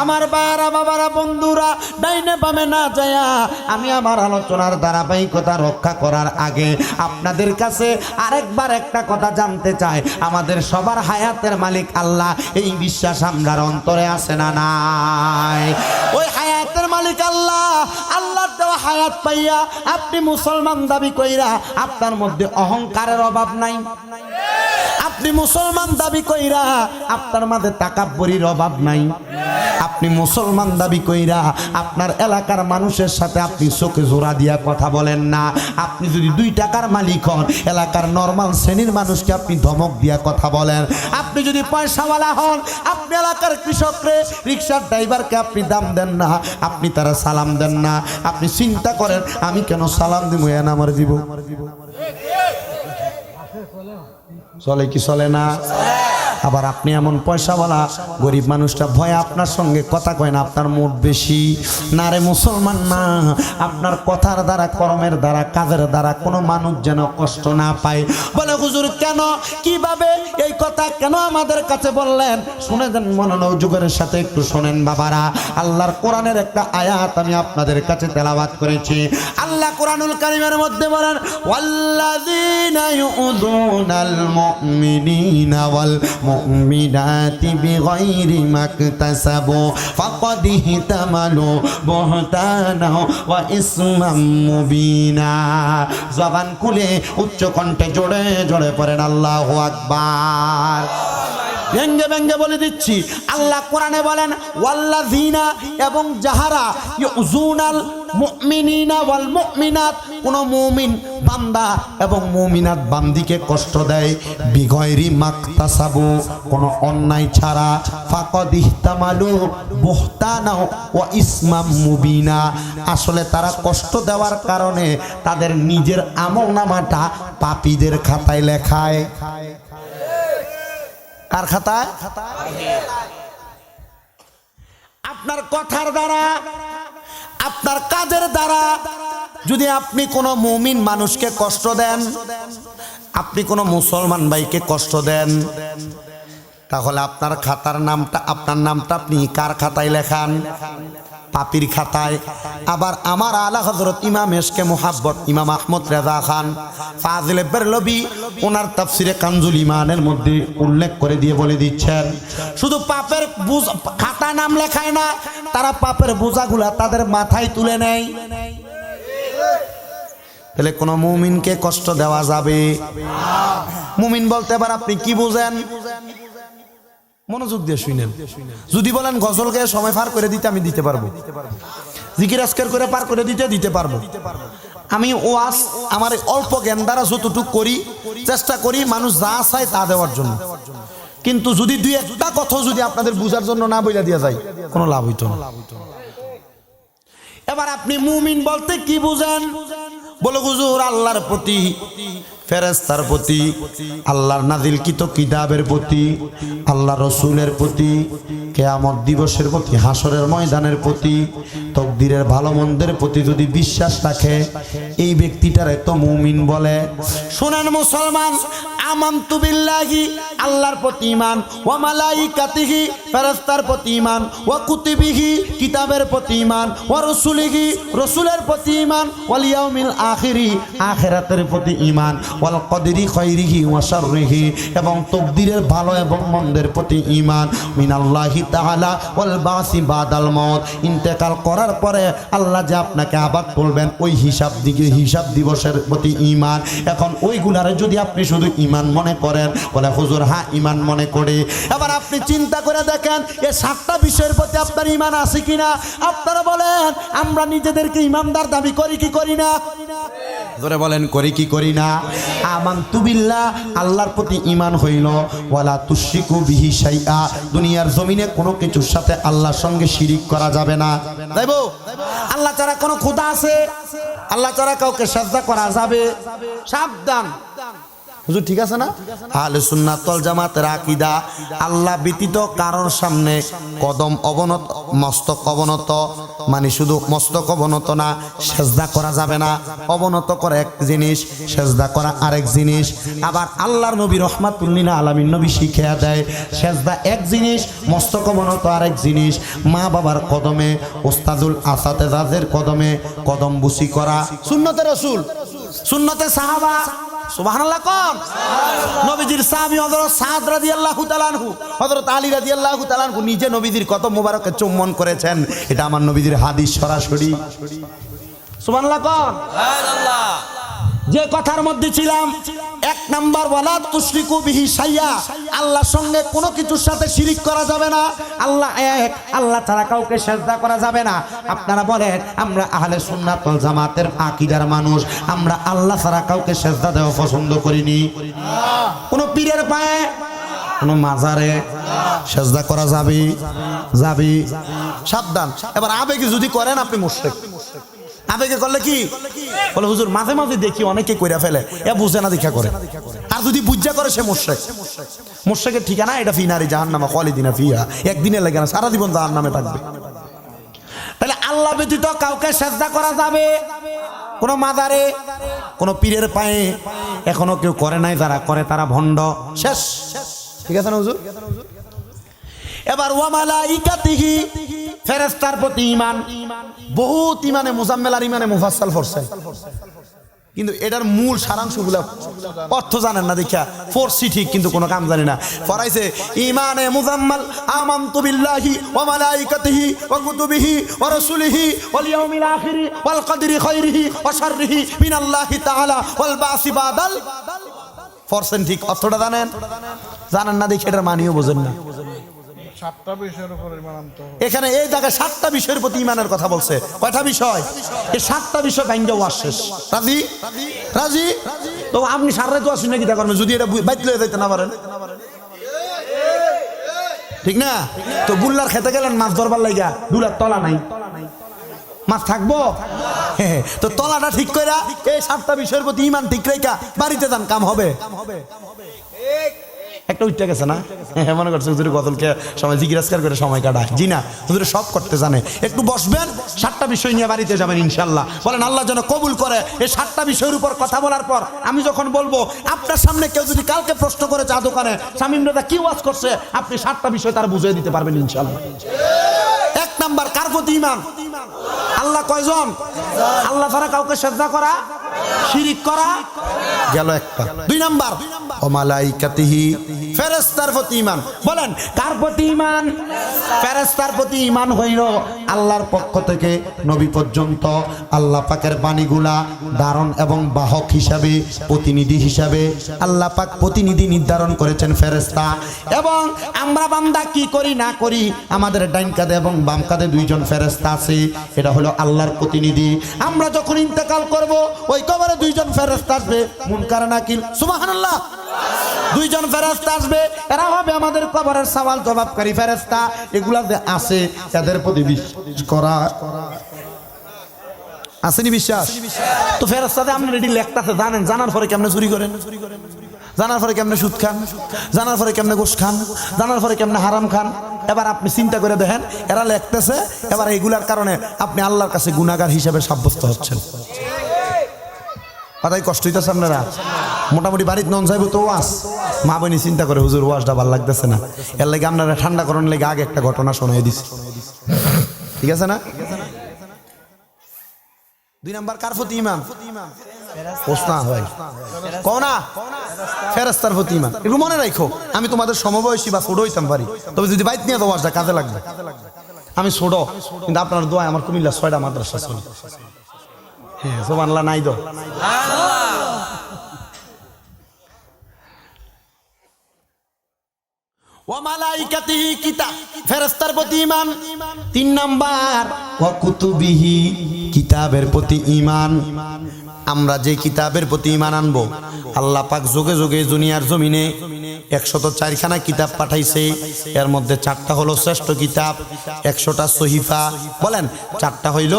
আমার বাবারা বাবারা বন্ধুরা ডাইনে বামে না যায়া আমি আমার আলোচনার ধারাবাহিকতা রক্ষা করার আগে আপনাদের কাছে আরেকবার একটা কথা জানতে চাই, আমাদের সবার হায়াতের মালিক আল্লাহ, এই বিশ্বাস আপনার অন্তরে আছে না নাই? ওই হায়াতের মালিক আল্লাহ, আল্লাহর দেওয়া হায়াত পাইয়া আপনি মুসলমান দাবি কইরা আপনার মধ্যে অহংকারের অভাব নাই। আপনি মুসলমান দাবি কইরা আপনার মাঝে তাকাব্বুরির অভাব নাই। আপনি মুসলমান দাবি কইরা আপনার এলাকার মানুষের সাথে আপনি চোখে জোড়া দিয়া কথা বলেন না। আপনি যদি 2 টাকার মালিক হন, এলাকার নরমাল শ্রেণীর মানুষকে আপনি ধমক দিয়া কথা বলেন। আপনি যদি পয়সাওয়ালা হন, আপনি এলাকার কৃষকরে, রিক্সার ড্রাইভারকে আপনি দাম দেন না, আপনি তারা সালাম দেন না। আপনি চিন্তা করেন আমি কেন সালাম দিব, এ আমার দিব চলে কি চলে না? আবার আপনি এমন পয়সাওয়ালা, গরিব মানুষটা ভয়ে আপনার সঙ্গে কথা কয় না, আপনার মুড বেশি না রে মুসলমান না। আপনার কথার দ্বারা, কর্মের দ্বারা, কাজের দ্বারা কোনো মানুষ যেন কষ্ট না পায়। বলে হুজুর কেন, কিভাবে, এই কথা কেন আমাদের কাছে বললেন? শুনে দেন মনোযোগের সাথে একটু শোনেন বাবারা। আল্লাহর কোরআনের একটা আয়াত আমি আপনাদের কাছে তেলাওয়াত করেছি। আল্লাহ কোরআনুল কারীমের মধ্যে বলেন, ওয়াল্লাযীনা ইউযুনাল মুমিনিনা ওয়াল মুমিনাতি বিগাইরি মাকতাসাবু ফাকাদ ইহতামালু বুহতানা ওয়া ইসমান মুবিনা। জবান খুলে উচ্চ কণ্ঠে জোরে জোরে পড়েন আল্লাহু আকবার। ব্যঙ্গে ব্যঙ্গে বলে দিচ্ছি, আল্লাহ কোরআনে বলেন ওয়াল্লাযীনা, এবং যাহারা ইউযুনাল মুমিনিনা ওয়াল মুমিনাত, কোন মুমিন বান্দা এবং মুমিনাত বান্দিকে কষ্ট দেয়, বিগয়রি মাকতাসাবু, কোন অন্যায় ছাড়া, ফাকাদ ইহতামালু বুহতানা ওয়া ইসমাম মুবিনা, আসলে তারা কষ্ট দেওয়ার কারণে তাদের নিজের আমলনামাটা পাপীদের খাতায় লেখায়। কার খাতায়? আপনার কথার দ্বারা, আপনার কাজের দ্বারা যদি আপনি কোনো মুমিন মানুষকে কষ্ট দেন, আপনি কোনো মুসলমান ভাইকে কষ্ট দেন, তাহলে আপনার খাতার নামটা, আপনার নামটা আপনি কার খাতায় লেখান? পাপির খাতায়। আবার আমার আলা হযরত ইমাম এশকে মুহাব্বত ইমাম আহমদ রেজা খান ফাজিলে বেরলভী ওনার তাফসিরে কানজুল ইমানের মধ্যে উল্লেখ করে দিয়ে বলে দিচ্ছেন, শুধু পাপের খাতা নাম লেখায় না, তারা পাপের বোঝাগুলা তাদের মাথায় তুলে নেয়। তাহলে কোন মুমিনকে কষ্ট দেওয়া যাবে? মুমিন বলতে এবার আপনি কি বুঝেন? মনোযোগ দিয়ে শুনেন। যদি বলেন গজল গেয়ে সময় পার করে দিতে, আমি দিতে পারবো। জিকির আজকার করে পার করে দিতে পারবো। আমি ওয়াজ আমার অল্প জ্ঞান দ্বারা যতটুকু করি, চেষ্টা করি মানুষ যা চায় তা দেওয়ার জন্য। কিন্তু যদি 2-1টা কথা যদি আপনাদের বুঝার জন্য না বইলা দিয়া যায়, কোনো লাভ হইতো না। এবার আপনি মুমিন বলতে কি বুঝেন? বলে হুজুর আল্লাহর প্রতি, ফেরেশতার প্রতি, আল্লাহর নাজিলকৃত কিতাবের প্রতি, আল্লাহ রসুলের প্রতি, কিয়ামত দিবসের প্রতি, হাসরের ময়দানের প্রতি, তকদিরের ভালো মন্দের প্রতি যদি বিশ্বাস রাখে, এই ব্যক্তিটারে তো মুমিন বলে। শুনেন মুসলমান, আমানতু বিল্লাহি, আল্লাহর প্রতি ঈমান, ওয়া মালাইকাতিহি, ফেরেশতার প্রতি ঈমান, ওয়া কুতুবিহি, কিতাবের প্রতি ঈমান, ওয়া রাসূলিহি, রাসূলের প্রতি ঈমান, ওয়াল ইয়াউমিল আখিরি, আখিরাতের প্রতি ঈমান, ওয়াল কদরি খায়রিহি ওয়া শাররিহি, এবং তকদিরের ভালো এবং মন্দের প্রতি ঈমান, মিনাল্লাহি তাআলা ওয়াল বাসি বাদাল মাউত, ইন্তেকাল করার পরে আল্লাহ যে আপনাকে আবার বলবেন ওই হিসাব দিবসের প্রতি ঈমান। এখন ওইগুলারে যদি আপনি শুধু ঈমান মনে করেন, বলে হুজুর হ্যাঁ ঈমান মনে করে। এবার আপনি চিন্তা করে দেখেন এই 7টা বিষয়ের প্রতি আপনার ঈমান আছে কিনা। আপনারা বলেন আমরা নিজেদেরকে ঈমানদার দাবি করি কি করি না? ধরে বলেন করি কি করি না? আমানতু বিল্লাহ, আল্লাহর প্রতি ঈমান হইল, ওয়ালা তুশরিকু বিহি শাইআ, দুনিয়ার জমিনে কোনো কিছুর সাথে আল্লাহর সঙ্গে শিরিক করা যাবে না। যাইবো? আল্লাহ ছাড়া কোনো খোদা আছে? আল্লাহ ছাড়া কাউকে সাজদা করা যাবে? সাবধান। হুজুর ঠিক আছে না? আহলে সুন্নাত ওয়াল জামাতের আকীদা আল্লাহ ব্যতীত কারোর সামনে কদম অবনত, মস্তক অবনত, মানে শুধু মস্তক অবনত না, সেজদা করা যাবে না। অবনত করা এক জিনিস, সেজদা করা আরেক জিনিস। আবার আল্লাহর নবী রাহমাতুল লিল আলামিন নবী শিখিয়ে দেয় সেজদা এক জিনিস, মস্তক অবনত আরেক জিনিস। মা বাবার কদমে, ওস্তাদুল আসাতেজাদের কদমে কদম বুসি করা সুন্নতে রাসূল, সুন্নতে সাহাবা। সুবহানাল্লাহ কোন? নবীজির সাহাবী হযরত সাদ রাদিয়াল্লাহু তাআলা আনহু, হযরত আলী রাদিয়াল্লাহু তাআলা আনহু নিজে নবীজির কদম মোবারকে চুম্বন করেছেন। এটা আমার নবীজির হাদিস সরাসরি। সুবহানাল্লাহ কোন? সুবহানাল্লাহ। যে কথার মধ্যে ছিলাম, এক নাম্বার ওয়ালা তুশরিকু বিহি শাইয়া, আল্লাহর সঙ্গে কোনো কিছুর সাথে শিরিক করা যাবে না। আল্লাহ এক, আল্লাহ ছাড়া কাউকে সিজদা করা যাবে না। আপনারা বলেন আমরা আহলে সুন্নাত ওয়াল জামাতের আকীদার মানুষ, আমরা আল্লাহ ছাড়া কাউকে সিজদা দেওয়া পছন্দ করিনি। কোনো পীরের পায়ে, কোনো মাজারে সিজদা করা যাবে? যাবে। সাবধান। এবার আবেগে যদি করেন আপনি মুশরিক। আবেগে করলে কি বলে? হুজুর মাঝে মাঝে দেখি অনেকে কইরা ফেলে, এ বুঝে না দেখা করে। আর যদি বুঝা করে সে মুশরিক। মুশরিকের ঠিকানা এটা ফিনারি জাহান্নামা খালিদিনা ফিহা, একদিনের লাগে না, সারা জীবন জাহান্নামে থাকবে। তাহলে আল্লাহ ব্যতীত কাউকে সিজদা করা যাবে? কোন মাজারে, কোন পীরের পায়ে এখনো কেউ করে নাই, যারা করে তারা ভণ্ড। শেষ। ঠিক আছে না হুজুর? এবার ওয়া মালাইকাতিহি, ফেরেশতার প্রতি ঈমান। বহুত ইমানে মুজাম্মেল আর ইমানে মুফাসসাল পড়ছে, কিন্তু এটার মূল সারাংশগুলো অর্থ জানেন না দেখা পড়ছি ঠিক, কিন্তু কোনো কাম জানি না। পড়াইছে ইমানে মুজাম্মাল আমানতু বিল্লাহি ওয়া মালাইকাতিহি ওয়া কুতুবিহি ওয়া রাসূলিহি ওয়াল ইয়াউমিল আখিরি ওয়াল কদরি খাইরিহি ওয়া শাররিহি মিনাল্লাহি তাআলা ওয়াল বাসি বাদাল। পড়ছেন ঠিক, অর্থটা জানেন? জানেন না দেখে এটার মানিও বোঝেন না। এখানে এই জায়গায় 7টা বিষয়ের প্রতি ঈমানের কথা বলছে। কয়টা বিষয়? এই 7টা বিষয় ভাঙ্গা ওয়াজ শেষ। রাজি? রাজি? তো আপনি সারা রাত ওয়াজ শুনে কি করবেন যদি এটা বাইতে লয়ে যাইতে না পারেন? ঠিক না? তো বুল্লার খেতে গেলেন মাছ ধরবার লাগা, দুলার তলা নাই, মাছ থাকবো? তো তলাটা ঠিক কইরা এই 7টা বিষয়ের প্রতি ঈমান ঠিক রেখা বাড়িতে যান, কাম হবে। একটা উঠতে গেছে না, মনে করছে হুজুর গজলকে সময় জিজ্ঞাসা করে সময় কাটায়। জি না, হুজুর সব করতে জানে। একটু বসবেন, 7টা বিষয় নিয়ে বাড়িতে যাবেন ইনশাল্লাহ। বলেন আল্লাহ যেন কবুল করে। এই 7টা বিষয়ের উপর কথা বলার পর আমি যখন বলবো, আপনার সামনে কেউ যদি কালকে প্রশ্ন করে চা দোকানে শামীম রাজা কি ওয়াজ করছে, আপনি 7টা বিষয় তার বুঝিয়ে দিতে পারবেন ইনশাল্লাহ। 1 নাম্বার, কার প্রতি ঈমান? আল্লাহ কয়জন? আল্লাহ ছাড়া কাউকে সিজদা করা, শিরিক করা গেল একটা। 2 নাম্বার ও মালাইকাতিহি, ফেরেশতার প্রতি ঈমান। বলেন কার প্রতি ঈমান? ফেরেশতার প্রতি ঈমান হইল আল্লাহর পক্ষ থেকে নবী পর্যন্ত আল্লাহ পাকের বাণীগুলা ধারণ এবং বাহক হিসাবে, প্রতিনিধি হিসাবে আল্লাহ পাক প্রতিনিধি নির্ধারণ করেছেন ফেরেশতা। এবং আমরা বান্দা কি করি না করি, আমাদের ডাইন কাঁধে এবং বাম কাঁধে 2 জন ফেরেশতা আছে। এটা হলো আল্লাহর প্রতিনিধি। আমরা যখন ইন্তেকাল করব, ওই কবরে 2 জন ফেরেশতা আসবে, মুনকার নাকির। সুবহানাল্লাহ। 2 জন ফেরেশতা আসবে, এরা হবে আমাদের কবরের সওয়াল জবাবকারী ফেরেশতা। এগুলা যে আছে, এদের প্রতি বিশ্বাস করা আসেনি? বিশ্বাস তো ফেরেশতাতে আপনি রেডি লেখতাছে, জানেন। জানার পরে কেমনে চুরি করেন, জানার পরে কেমনে সুদ খান, জানার পরে কেমনে ঘুষ খান, জানার পরে কেমনে হারাম খান। এবার আপনি চিন্তা করে দেখেন, এরা লেখতেছে, এবার এগুলার কারণে আপনি আল্লাহর কাছে গুনাহগার হিসেবে সাব্যস্ত হচ্ছেন। কথাই কষ্ট হইতেছে আপনারা? মোটামুটি বাড়িতে নন যাইব তো ওয়াজ, মা বোনি চিন্তা করে হুজুর ওয়াজটা ভালো লাগতেছে না, এর লাগে আপনারা ঠান্ডা করার লেগে আগে একটা ঘটনা শোনাই দিছি। ঠিক আছে না? 2 নাম্বার, কার প্রতি ঈমান? ফেরেশতার প্রতি ঈমান। একটু মনে রাখো, আমি তোমাদের সমবয়সী বা ছোট হইতাম পারি, তবে যদি বাইত নিয়ে তো ওয়াজটা কাজে লাগবে। আমি ছোট, কিন্তু আপনার দোয়ায় আমার কুমিল্লা 6টা মাদ্রাসা চলে। হ্যাঁ, সুবহানাল্লাহ নাই দো। ওয়া মালাইকাতিহি, কিতাব ফেরেশতার প্রতি ঈমান। 3 নাম্বার ওয়া কুতুবিহি, কিতাবের প্রতি ঈমান। আমরা যে কিতাবের প্রতি ঈমান আনবো, আল্লাহ পাক যোগে যোগে দুনিয়ার জমিনে 104খানা কিতাব পাঠাইছে। এর মধ্যে 4টা হলো শ্রেষ্ঠ কিতাব, 100টা সহিফা। বলেন 4টা হইল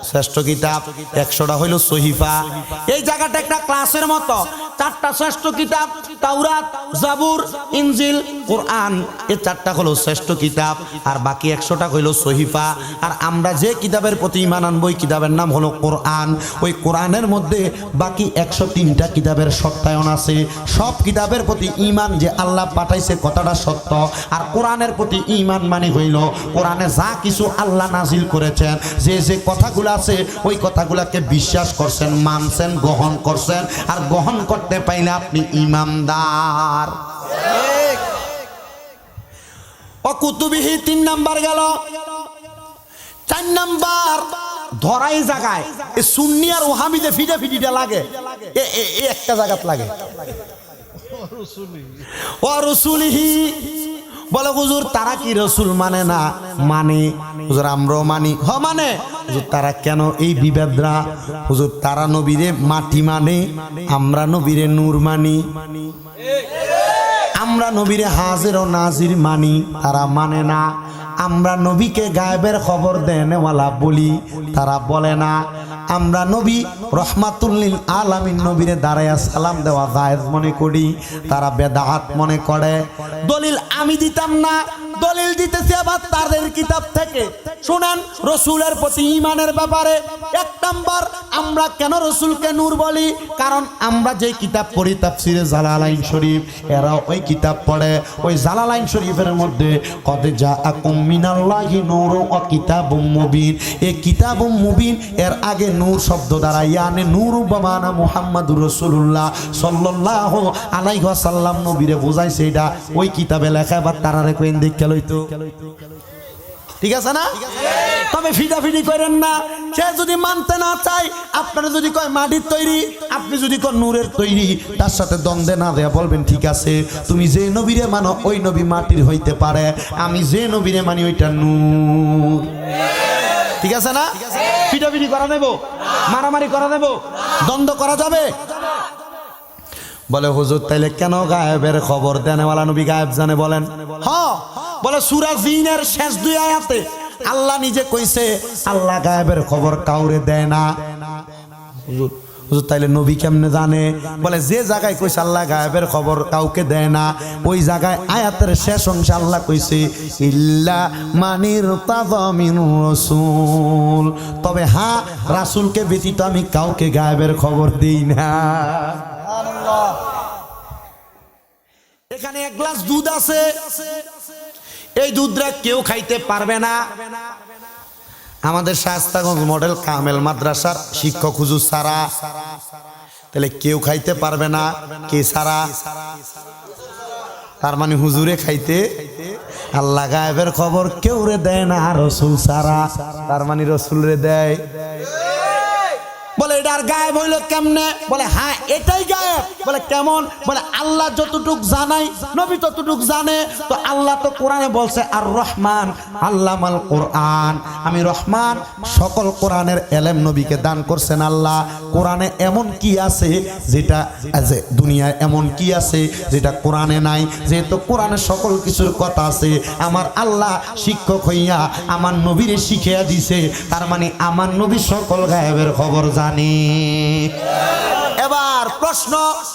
শ্রেষ্ঠ কিতাব, 100টা হইল সহিফা। এই জায়গাটা একটা ক্লাসের মতো। চারটা শ্রেষ্ঠ কিতাব, তাওরাত, জাবুর, ইনজিল, কোরআন। এই চারটা হলো শ্রেষ্ঠ কিতাব, আর বাকি 100টা হইল সহিফা। আর আমরা যে কিতাবের প্রতি ঈমান আনবো ওই কিতাবের নাম হলো কোরআন। ওই কোরআনের মধ্যে বাকি 103টা কিতাবের সত্যায়ন আছে। সব কিতাবের প্রতি ঈমান যে আল্লাহ পাঠাইছে কথাটা সত্য। আর কোরআনের প্রতি ঈমান মানে হইল কোরআনে যা কিছু আল্লাহ নাজিল করেছেন, যে যে কথাগুলো আছে ওই কথাগুলোকে বিশ্বাস করছেন, মানছেন, গ্রহণ করছেন। আর গ্রহণ করতে পাইলে আপনি ঈমানদার। অকুতুবিহি 3 নাম্বার গেল। 4 নাম্বার ধরাই জায়গায় এই সুন্নি আর ওহাবিদে ফিটাফিটিটা লাগে, এই একটা জায়গাত লাগে। ও রসুলিহি বলে হুজুর তারা কি রসুল মানে না? মানে হুজুর আমরাও মানি। মানে হুজুর তারা কেন এই বিভেদরা? হুজুর তারা নবীরে মাটি মানে, আমরা নবীরে নূর মানি। আমরা নবীরে হাজির ও নাজির মানি, তারা মানে না। আমরা নবীকে গায়েবের খবর দেনেওয়ালা বলি, তারা বলে না। আমরা নবী রহমাতুল লিল আলামিন নবীরে দাঁড়ায়া সালাম দেওয়া জায়েজ মনে করি, তারা বেদাত মনে করে। দলিল আমি দিতাম না, দলিল দিতেছে আবার তাদের কিতাব থেকে। শুনেন রসুলের প্রতি ঈমানের ব্যাপারে 1 নাম্বার, আমরা কেন রসুলকে নূর বলি? কারণ আমরা যে কিতাব পড়ি তাফসিরে জালালাইন শরীফ, এরা ওই কিতাব পড়ে। ওই জালালাইন শরীফের মধ্যে কদ জাআকুম মিনাল্লাহি নূরুন ওয়া কিতাবুম মুবিন, এই কিতাবুম মুবিন এর আগে নূর শব্দ দ্বারা ইয়ানে নূর বামানা মুহাম্মাদুর রাসূলুল্লাহ সাল্লাল্লাহু আলাইহি ওয়াসাল্লাম নবীরে বুঝাইছে। এটা ওই কিতাবে লেখা, বা তারারে কইন দেখে লইতো। ঠিক আছে না? তবে ফিডাফিডি করেন না। সে যদি মানতে না চাই, আপনারা যদি কয় মাটির তৈরি, আপনি যদি কয় নূরের তৈরি, তার সাথে দ্বন্দ্বে না দেয়া বলবেন ঠিক আছে, তুমি যে নবীরে মানো ওই নবী মাটির হইতে পারে, আমি যে নবীরে মানি ওইটা নূর। ঠিক আছে না? ফিডাফিডি করা দেব, মারামারি করা দেব, দ্বন্দ্ব করা যাবে? বলে হুজুর তাইলে কেন গায়েবের খবর দেনেওয়ালা নবী গায়েব জানে বলেন? হ্যাঁ, বলে সূরা জিনের শেষ 2 আয়াতে আল্লাহ নিজে কইছে আল্লাহ গায়েবের খবর কাউরে দেয় না। হুজুর তাইলে নবী কেমনে জানে? বলে যে জায়গায় কইছে আল্লাহ গায়েবের খবর কাউকে দেয় না, ওই জায়গায় আয়াতের শেষ অংশে আল্লাহ কইছে ইল্লা মানির তাযামিন রাসূল, তবে হ্যাঁ রাসূলকে ব্যতীত আমি কাউকে গায়েবের খবর দেই না। এখানে 1 গ্লাস দুধ আছে, এই দুধটা কেউ খাইতে পারবে না। আমাদের শায়েস্তাগঞ্জ মডেল কামেল মাদ্রাসার শিক্ষক হুজুর সারা, তাহলে কেউ খাইতে পারবে না। কে সারা? তার মানে হুজুরে খাইতে আল্লাহ গায়েবের খবর কেউ রে দেয় না, রসুল সারা। তার মানে রসুল রে দেয়। বলে এটার গায়েব হইল কেমনে? বলে হ্যাঁ এটাই গায়েব। বলে কেমন? বলে আল্লাহ যতটুক জানাই নবী ততটুক জানে। তো আল্লাহ তো কোরআনে বলছে আর রহমান আল্লামাল কোরআন, আমি রহমান, সকল কোরআনের এলেম নবীকে দান করছেন আল্লাহ। কোরআনে এমন কি আছে যেটা দুনিয়ায় এমন কি আছে যেটা কোরআনে নাই? যেহেতু কোরআনে সকল কিছুর কথা আছে, আমার আল্লাহ শিক্ষক হইয়া আমার নবীরে শিখিয়া দিছে, তার মানে আমার নবী সকল গায়েবের খবর জানে। এবার প্রশ্ন,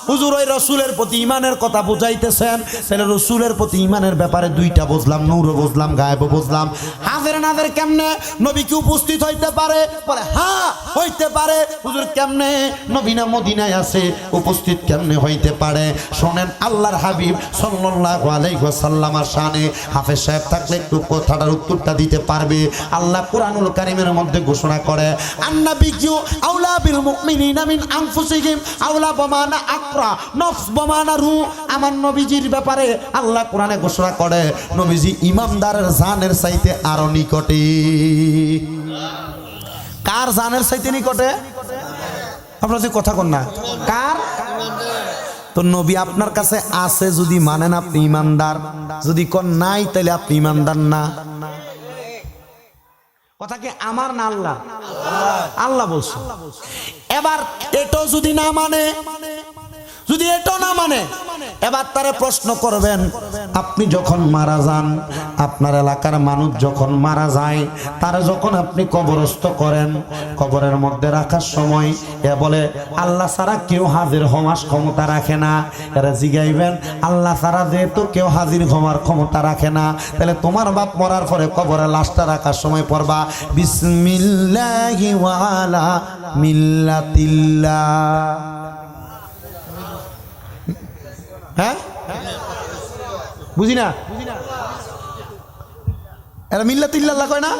হুজুর ওই রসুলের প্রতি ঈমানের কথা বুঝাইতেছেন, তাহলে রসুলের প্রতি ঈমানের ব্যাপারে 2টা বুঝলাম, নূরও বুঝলাম, গায়েবও বুঝলাম। হাজির নাদের কেমনে? নবী কি উপস্থিত হইতে পারে? বলে হ্যাঁ হইতে পারে। হুজুর কেমনে? নবী না মদিনায় আছে, উপস্থিত কেমনে হইতে পারে? শোনেন আল্লাহর হাবিব সাল্লাল্লাহু আলাইহি ওয়াসাল্লামের শানে হাফেজ সাহেব থাকলে একটু কথাটার উত্তরটা দিতে পারবে। আল্লাহ কুরআনুল কারীমের মধ্যে ঘোষণা করে আন্নাবিয়্যু আউলা বিল মুমিনিনা মিন আনফুসিহিম আউলা বমানা আকরা নফস বমানা রু। আমার নবীজির ব্যাপারে আল্লাহ কোরআনে ঘোষণা করে নবীজি ইমামদারের জানের চাইতে আরো নিকটে। কার জানের চাইতে নিকটে? আপনারা যে কথা কন না, কার? তো নবী আপনার কাছে আছে যদি মানেন আপনি ইমানদার, যদি কোন নাই তাহলে আপনি ইমানদার না। কথা কি আমার না আল্লাহ? আল্লাহ বলছে। এবার এটাও যদি না মানে, যদি এটাও না মানে এবার তারে প্রশ্ন করবেন, আপনি যখন মারা যান, আপনার এলাকার মানুষ যখন মারা যায়, তারা যখন আপনি কবরস্থ করেন, কবরের মধ্যে রাখার সময় এ বলে আল্লাহ ছাড়া কেউ হাজির হওয়ার ক্ষমতা রাখে না। এরা জিগাইবেন আল্লাহ ছাড়া যেহেতু কেউ হাজির হওয়ার ক্ষমতা রাখে না, তাহলে তোমার বাপ মরার পরে কবরে লাশটা রাখার সময় পড়বা বিসমিল্লাহি ওয়া আলা মিল্লাতিল্লাহ। হ্যাঁ বুঝি না, এরা মিল্লাতিল্লাহ কয় না,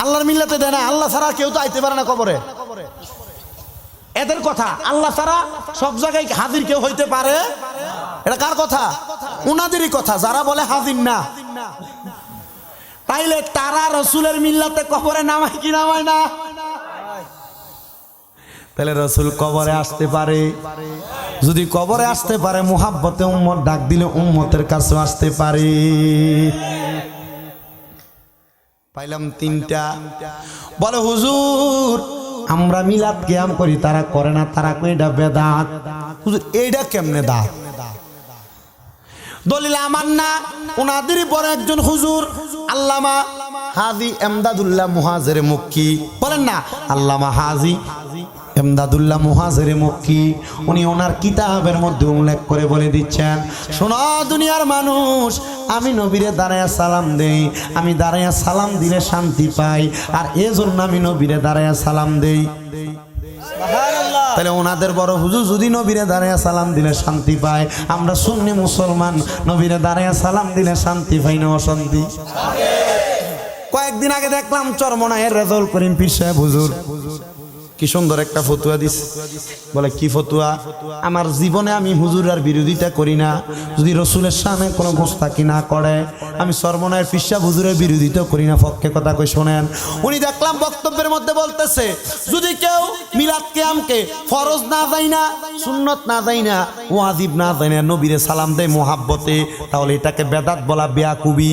আল্লাহর মিল্লাতে দেয় না। আল্লাহ ছাড়া কেউ তো আইতে পারে না কবরে। এদের কথা আল্লাহ ছাড়া সব জায়গায় হাজির কেউ হইতে পারে, এটা কার কথা? উনাদেরই কথা, যারা বলে হাজির না। তাইলে তারা রসুলের মিল্লাতে কবরে নামায় কি নামায় না? তাহলে রসুল কবরে আসতে পারে, যদি কবরে আসতে পারে মুহাব্বতে উম্মত ডাক দিলে উম্মতের কাছে আসতে পারে। পাইলাম তিনটা। বলে হুজুর আমরা মিলাদ কিয়াম করি, তারা করে না, তারা কই এটা বেদাত। হুজুর এইটা কেমনে দাঁত? দলিল আমার না, ওনাদেরই বড় একজন হুজুর আল্লামা হাজী এমদাদুল্লাহ মুহাজির মক্কি, বলেন না আল্লামা হাজী এমদাদুল্লাহ মুহাজির মক্কি, উনি ওনার কিতাবের মধ্যে উল্লেখ করে বলে দিচ্ছেন, শোনো দুনিয়ার মানুষ, আমি নবীরে দাঁড়ায়া সালাম দেই, আমি দাঁড়ায়া সালাম দিলে শান্তি পাই, আর এজন্য আমি নবীরে দাঁড়ায়া সালাম দেই। তাহলে ওনাদের বড় হুজুর যদি নবীরে দাঁড়ায়া সালাম দিলে শান্তি পায়, আমরা সুন্নি মুসলমান নবীরে দাঁড়ায়া সালাম দিলে শান্তি পাই না অশান্তি? কয়েকদিন আগে দেখলাম চরমনায়ের রেজাউল করিম পীর সাহেব হুজুর কি সুন্দর একটা ফতুয়া দিস। বলে কি ফতুয়া? আমার জীবনে আমি হুজুরের বিরোধিতা করি না, যদি রসুলের সামনে কোনো গোস্তাকি না করে আমি চরমনায়ের পীর সাহেব হুজুরের বিরোধিতা করি না। পক্ষে কথা কই শোনেন, উনি দেখলাম বক্তব্যের মধ্যে বলতেছে, যদি কেউ মিলাদ কিয়ামকে ফরজ না যায় না, সুন্নত না যায় না, ওয়াজিব না যায় না, নবীরে সালাম দেয় মোহাব্বতে, তাহলে এটাকে বেদাত বলা বেয়াকুবি।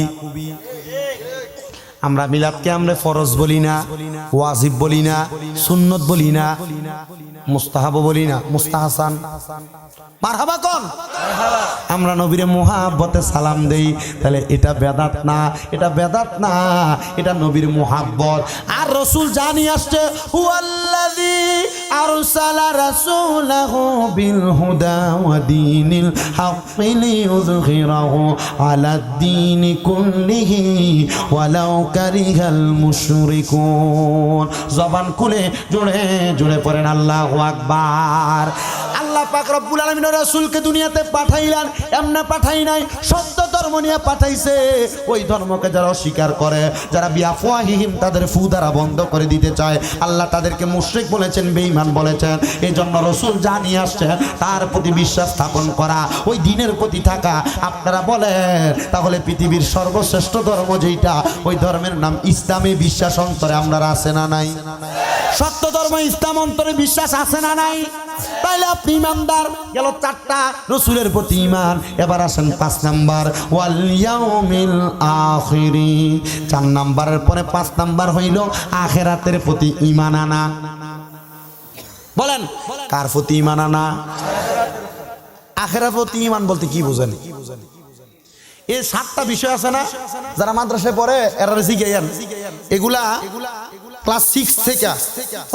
আমরা মিলাদকে আমরা ফরজ বলি না, ওয়াজিব বলি না, সুন্নত বলি না, মুস্তাহাব বলি না, মুস্তাহাসান। মারহাবা কোন? আমরা নবীরে মুহাব্বতে সালাম দেই, তাহলে এটা বেদাত না, এটা বেদাত না, এটা নবীর মুহাব্বত। আর রাসূল জানি আসছে হুয়াল্লাযী আরসালা রাসূলাহু বিল হুদা ওয়া দীনিল হাক্কি লিইয়ুযহিরাহু আলাদ দীনি কুল্লিহি ওয়ালাউ কারিহাল মুশরিকুন। জবান খুলে জোরে জোরে পড়েন আল্লাহু আকবার। আল্লাহ পাক রব্বুল আলামিন রাসূলকে দুনিয়াতে পাঠাইলেন, এমনি পাঠাই নাই, সত্য ধর্ম নিয়ে পাঠাইছে। ওই ধর্মকে যারা অস্বীকার করে, যারা বিআফওয়াহিহিম তাদের ফু দ্বারা বন্ধ করে দিতে চায়, আল্লাহ তাদেরকে মুশরিক বলেছেন, বেঈমান বলেছেন। এই জন্য রাসূল জানিয়ে আসছেন তার প্রতি বিশ্বাস স্থাপন করা, ওই দ্বীনের প্রতি থাকা। আপনারা বলেন তাহলে পৃথিবীর সর্বশ্রেষ্ঠ ধর্ম যেটা, ওই ধর্মের নাম ইসলামে বিশ্বাস অন্তরে আমরা আছে না নাই? সত্য ধর্ম ইসলাম অন্তরে বিশ্বাস আছে না নাই? তাইলে আপনি ইমানদার। গেল চারটা, রাসূলের প্রতি ঈমান। এবার আসেন 5 নাম্বার, ওয়াল ইয়াউমিল আখিরি। 4 নাম্বারের পরে 5 নাম্বার হইল আখিরাতের প্রতি ঈমান আনা। বলেন কার প্রতি ঈমান আনা? আখিরাতের প্রতি ঈমান বলতে কি বুঝেন? এই 7টা বিষয় আছে না, যারা মাদ্রাসায় পড়ে এরা শিখাইয়েন। এগুলা ক্লাস 6 থেকে,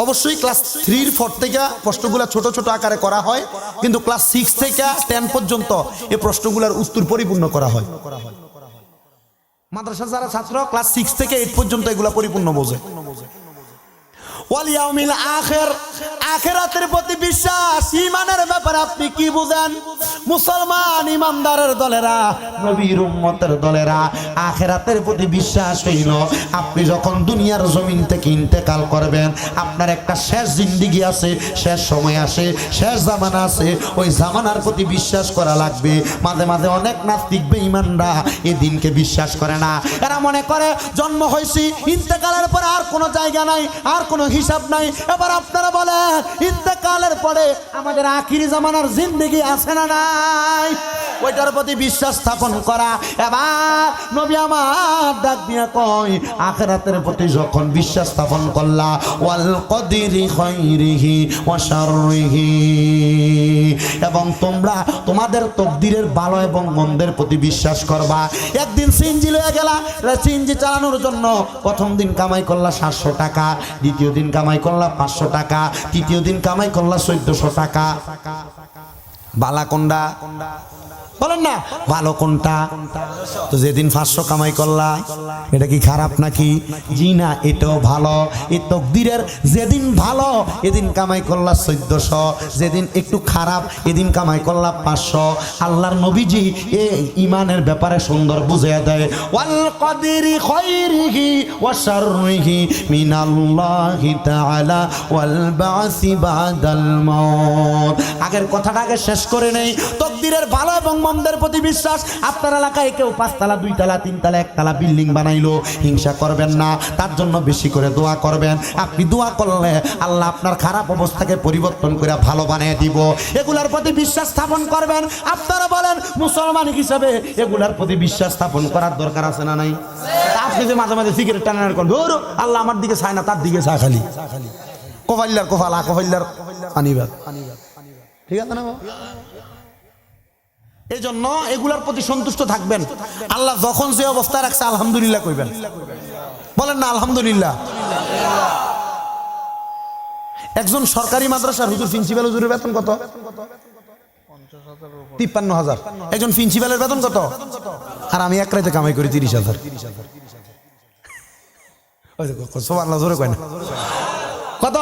অবশ্যই ক্লাস 3, 4 থেকে প্রশ্নগুলো ছোট ছোট আকারে করা হয়, কিন্তু ক্লাস 6 থেকে 10 পর্যন্ত এই প্রশ্নগুলোর উত্তর পরিপূর্ণ করা হয়। মাদ্রাসার যারা ছাত্র ক্লাস 6 থেকে 8 পর্যন্ত এগুলা পরিপূর্ণ বোঝে। ওয়াল ইয়াউমিল আখির, আখিরাতের প্রতি বিশ্বাস, ঈমানের ব্যাপারে আপনি কি বুঝেন? মুসলমান ইমানদারের দলেরা, নবীর উম্মতের দলেরা আখিরাতের প্রতি বিশ্বাস হইল আপনি যখন দুনিয়ার জমিন থেকে ইন্তেকাল করবেন, আপনার একটা শেষ জিন্দেগি আছে, শেষ সময় আসে, শেষ জামানা আছে, ওই জামানার প্রতি বিশ্বাস করা লাগবে। মাঝে মাঝে অনেক নাস্তিক বেঈমানরা এই দিনকে বিশ্বাস করে না। এরা মনে করে জন্ম হয়েছি, ইন্তেকালের পরে আর কোনো জায়গা নাই, আর কোনো হিসাব নাই। এবার আপনারা বলেন ইন্তেকালের পরে আমাদের আখিরি জামানার জিন্দেগি আছে না নাই? ওইটার প্রতি বিশ্বাস স্থাপন করা। এবার নবী আমার ডাক দিয়া কয় আখিরাতের প্রতি যখন বিশ্বাস স্থাপন করলা, ওয়াল কদরি খাইরিহি ওয়া শাররিহি, এবং তোমরা তোমাদের তকদিরের ভালো এবং মন্দের প্রতি বিশ্বাস করবা। একদিন সিএনজি লয়ে গেলা, সিএনজি চালানোর জন্য প্রথম দিন কামাই করলা 700 টাকা, দ্বিতীয় দিন কামাই করলা 500 টাকা, তৃতীয় দিন কামাই করলা 1400 টাকা। বালা কোনটা বলেন না, ভালো কোনটা? তো যেদিন 500 কামাই করলা এটা কি খারাপ নাকি? জি না, এটাও ভালো। এই তকদিরের যেদিন ভালো এদিন কামাই করলা 1400, যেদিন একটু খারাপ এদিন কামাই করলা 500। আল্লাহর নবীজি এই ইমানের ব্যাপারে সুন্দর বুঝিয়ে দেয়, ওয়াল কদরি খাইরিহি ওয়া শাররিহি মিনাল্লাহি তাআলা ওয়াল বাসি বাদাল মাউত। আগের কথাটা আগে শেষ করে নেই। তকদিরের ভালো এবং মন্দের প্রতি বিশ্বাস। আপনার এলাকায় কেউ 5 তলা 2 তলা 3 তলা 1 তলা বিল্ডিং বানাইলো, হিংসা করবেন না, তার জন্য বেশি করে দোয়া করবেন। আপনি দোয়া করলে আল্লাহ আপনার খারাপ অবস্থাকে পরিবর্তন করে ভালো বানিয়ে দিব। এগুলার প্রতি বিশ্বাস স্থাপন করবেন। আপনারা বলেন মুসলমান হিসাবে এগুলার প্রতি বিশ্বাস স্থাপন করার দরকার আছে না নাই? আপনি যে মাঝে মাঝে সিগারেট টানার করেন, ধরো আল্লাহ আমার দিকে চায় না, তার দিকে চায় খালি। কোফাইল্লার কোফালা কোফাইল্লার আনিবাদ, ঠিক আছে না? এই জন্য এগুলার প্রতি সন্তুষ্ট থাকবেন। আল্লাহ যখন যে অবস্থা রাখছে আলহামদুলিল্লাহ কইবেন। বলেন না আলহামদুলিল্লাহ। একজন সরকারি মাদ্রাসার হুজুর, প্রিন্সিপাল হুজুরের বেতন কত? 53,000। একজন প্রিন্সিপালের বেতন কত? আর আমি এক রাতে কামাই করি 30,000। সুবহানাল্লাহ, জোরে কয় না। কত?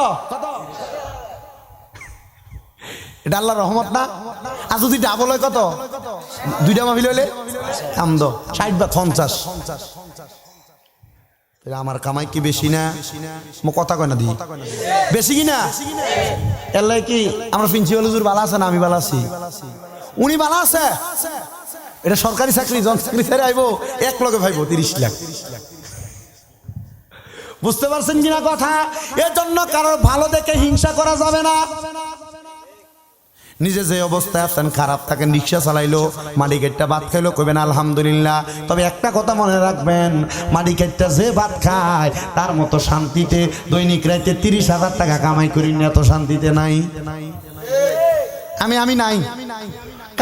এটা আল্লাহর রহমত না? আর যদি ডাবল হয় কত? 2টা মাহফিল হইলে আমদ 60 বা 50। আমার কামাই কি বেশি না? কথা কয় না, দি বেশি কিনা? এলাই কি আমার প্রিন্সিপাল হুজুর ভালো আছে না আমি ভালো আছি? উনি ভালো আছে। এটা সরকারি চাকরি, জন চাকরি ছেড়ে আইবো 1 লগে ভাইবো 30 লাখ। বুঝতে পারছেন কিনা কথা? এর জন্য কারোর ভালো দেখে হিংসা করা যাবে না। নিজে যে অবস্থায় আছেন, খারাপ থাকেন, রিক্সা চালাইলো, মাটি কেটটা ভাত খাইলো, কইবেন আলহামদুলিল্লাহ। তবে একটা কথা মনে রাখবেন, মাটি কেটটা যে ভাত খায় তার মতো শান্তিতে দৈনিক রাইতে 30,000 টাকা কামাই করি না, এত শান্তিতে নাই। আমি নাই।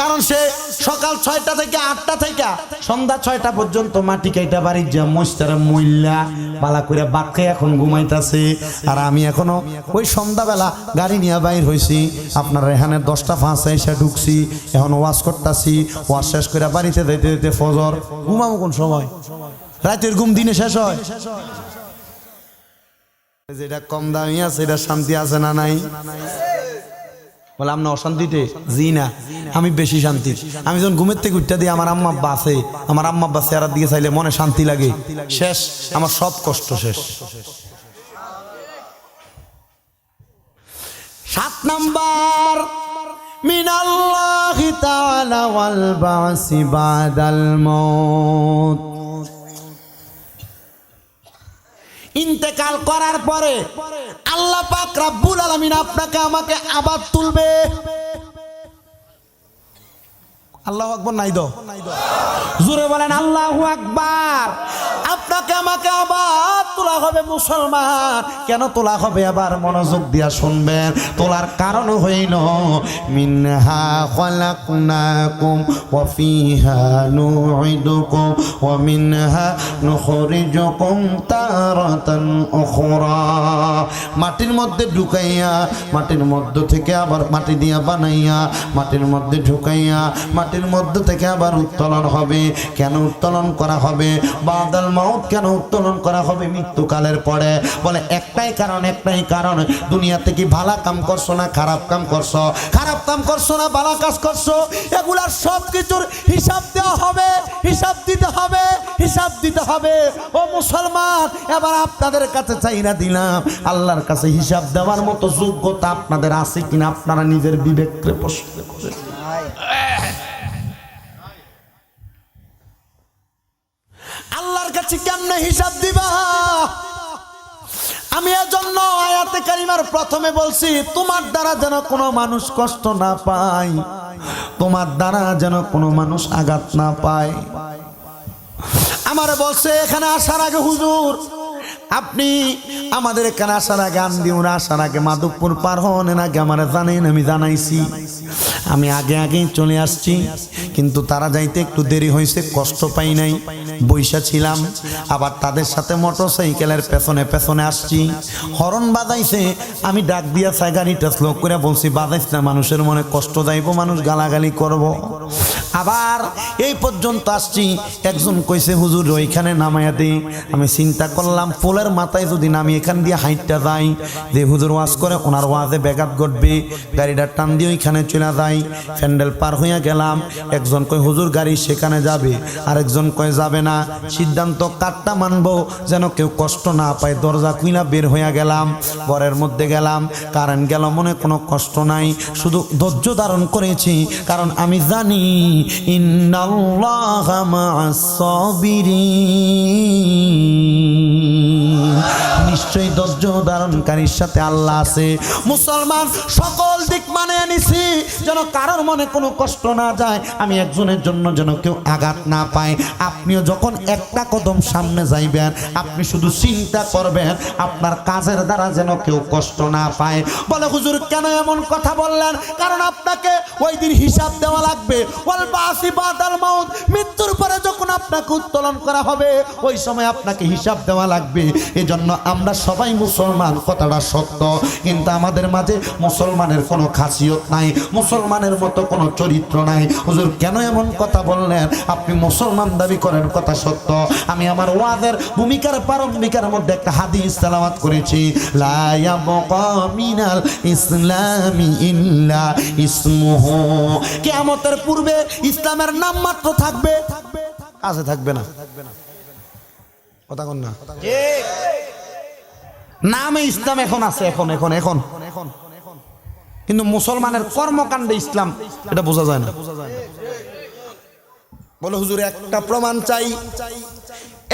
কারণ সে সকাল 6টা থেকে 8টা থেকে সন্ধ্যা 6টা পর্যন্ত মাটি কাইটা বাড়ির যা মস্তারা মইল্লা পালা করে ভাত খাই এখন ঘুমাইতেছে। আর আমি এখনো ওই সন্ধ্যাবেলা গাড়ি নিয়ে বাইর হয়েছি, আপনার এখানে 10টা 5 এসে ঢুকছি, এখন ওয়াশ করতেছি। ওয়াশ শেষ করে বাড়িতে যেতে যেতে ফজর। ঘুমাবো কোন সময়? রাতের ঘুম দিনে শেষ হয়। যেটা কম দামি আছে এটা শান্তি আছে না নাই? বলে আপনি অশান্তিতে? জি না, আমি বেশি শান্তি। আমি যখন ঘুমের থেকে উঠতে দিই, আমার আম্মা আব্বা আছে, আমার আম্মা আব্বা চেহারার দিকে চাইলে মনে শান্তি লাগে। শেষ, আমার সব কষ্ট শেষ। 7 নাম্বার, মিনাল্লাহি তাআলা ওয়াল বাসি বাদাল মাউত। ইন্তেকাল করার পরে আল্লাহ পাক রব্বুল আলামিন আপনাকে আমাকে আবার তুলবে। আল্লাহু আকবার নাই দো, জোরে বলেন আল্লাহু আকবার। আপনাকে আমাকে আবার তোলা হবে মুসলমান। কেন তোলা হবে? আবার মনোযোগ দিয়া শুনবেন। তোলার কারণ হইল মিনহা খালাকনাকুম ওয়া ফিহা নুঈদুকুম ওয়া মিনহা নুখরিজুকুম তারাতান উখরা। মাটির মধ্যে ঢুকাইয়া, মাটির মধ্য থেকে আবার মাটি দিয়া বানাইয়া, মাটির মধ্যে ঢুকাইয়া, মাটির মধ্য থেকে আবার উত্তোলন হবে। কেন উত্তোলন করা হবে? বাদাল মাউত কেন উত্তোলন করা হবে মৃত্যুকালের পরে? বলে একটাই কারণ, দুনিয়াতে কি ভালো কাম করছো না খারাপ কাম করছো? খারাপ কাম করছো না ভালো কাজ করছো? এগুলার সব কিছুর হিসাব দেওয়া হবে, হিসাব দিতে হবে। ও মুসলমান, এবার আপনাদের কাছে চাইনা দিলাম, আল্লাহর কাছে হিসাব দেওয়ার মতো যোগ্যতা আপনাদের আছে কিনা আপনারা নিজের বিবেককে প্রশ্ন করেন। আল্লাহর কাছে কেমনে হিসাব দিবা? আমি এজন্য আয়াতে কারিমার প্রথমে বলছি, তোমার দ্বারা যেন কোনো মানুষ কষ্ট না পায়। তোমার দ্বারা যেন কোনো মানুষ আঘাত না পায়। আমারে বলছে এখানে আসার আগে হুজুর আপনি আমাদের এখানে আসার আগে আন্দিউরা আসার আগে মাধবপুর পার হন আগে আমার জানেন, আমি জানাইছি আমি আগে আগেই চলে আসছি, কিন্তু তারা যাইতে একটু দেরি হয়েছে, কষ্ট পাই নাই, বৈশা ছিলাম। আবার তাদের সাথে মোটর সাইকেলের পেছনে পেছনে আসছি, হরন বাজাইছে, আমি ডাক দিয়া চাই গাড়িটা স্লো করে বলছি বাজাইছ না, মানুষের মনে কষ্ট যাইব, মানুষ গালাগালি করব। আবার এই পর্যন্ত আসছি, একজন কইছে হুজুর ওইখানে নামাইয়া দিই। আমি চিন্তা করলাম পোলের মাথায় যদি নামি এখান দিয়ে হাইটটা যাই, যে হুজুর ওয়াজ করে ওনার ওয়াজে ব্যাঘাত ঘটবে, গাড়িটা টান দিয়ে ওইখানে চলে যাই। প্যান্ডেল পার হইয়া গেলাম, একজন কয় হুজুর গাড়ি সেখানে যাবে, আরেকজন কয় যাবে না। সিদ্ধান্ত কাটটা মানবো যেন কেউ কষ্ট না পায়, দরজা খুইলা বের হইয়া গেলাম, ঘরের মধ্যে গেলাম, কারেন্ট গেল মনে কোনো কষ্ট নাই, শুধু ধৈর্য ধারণ করেছি, কারণ আমি জানি ইন্নাল্লাহা মা'আস সাবিরিন, নিশ্চয়ই ধৈর্য ধারণকারীর সাথে আল্লাহ আছে। মুসলমান সকল দিক মানে নিছি যেন কারোর মনে কোনো কষ্ট না যায়, আমি একজনের জন্য যেন কেউ আঘাত না পায়। আপনিও যখন একটা কদম সামনে যাইবেন, আপনি শুধু চিন্তা করবেন আপনার কাজের দ্বারা যেন কেউ কষ্ট না পায়। বলে হুজুর কেন এমন কথা বললেন? কারণ আপনাকে ওই দিন হিসাব দেওয়া লাগবে। ওয়াল বাসি বাদাল মাউত, মৃত্যুর পরে যখন আপনাকে উত্তোলন করা হবে ওই সময় আপনাকে হিসাব দেওয়া লাগবে। এজন্য আমরা সবাই মুসলমান, কথাটা সত্য, কিন্তু আমাদের মাঝে মুসলমানের কোনো খাসিয়ত নাই, মুসলমানের মতো কোনো চরিত্র নাই। হুজুর কেন এমন কথা বললেন? আপনি মুসলমান দাবি করেন, কথা সত্য। আমি আমার ওয়াজের ভূমিকার প্রারম্ভিকার মধ্যে একটা হাদিস তেলাওয়াত করেছি, লা ইয়াবকা মিনাল ইসলামি ইল্লা ইসমুহু, কিয়ামতের পূর্বে ইসলামের নাম মাত্র থাকবে, কাজে থাকবে না। কথা কোন না ঠিক? নামে ইসলাম এখন আছে, এখন এখন এখন কিন্তু মুসলমানের কর্মকাণ্ডে ইসলাম এটা বোঝা যায় না। বলে হুজুর একটা প্রমাণ চাই।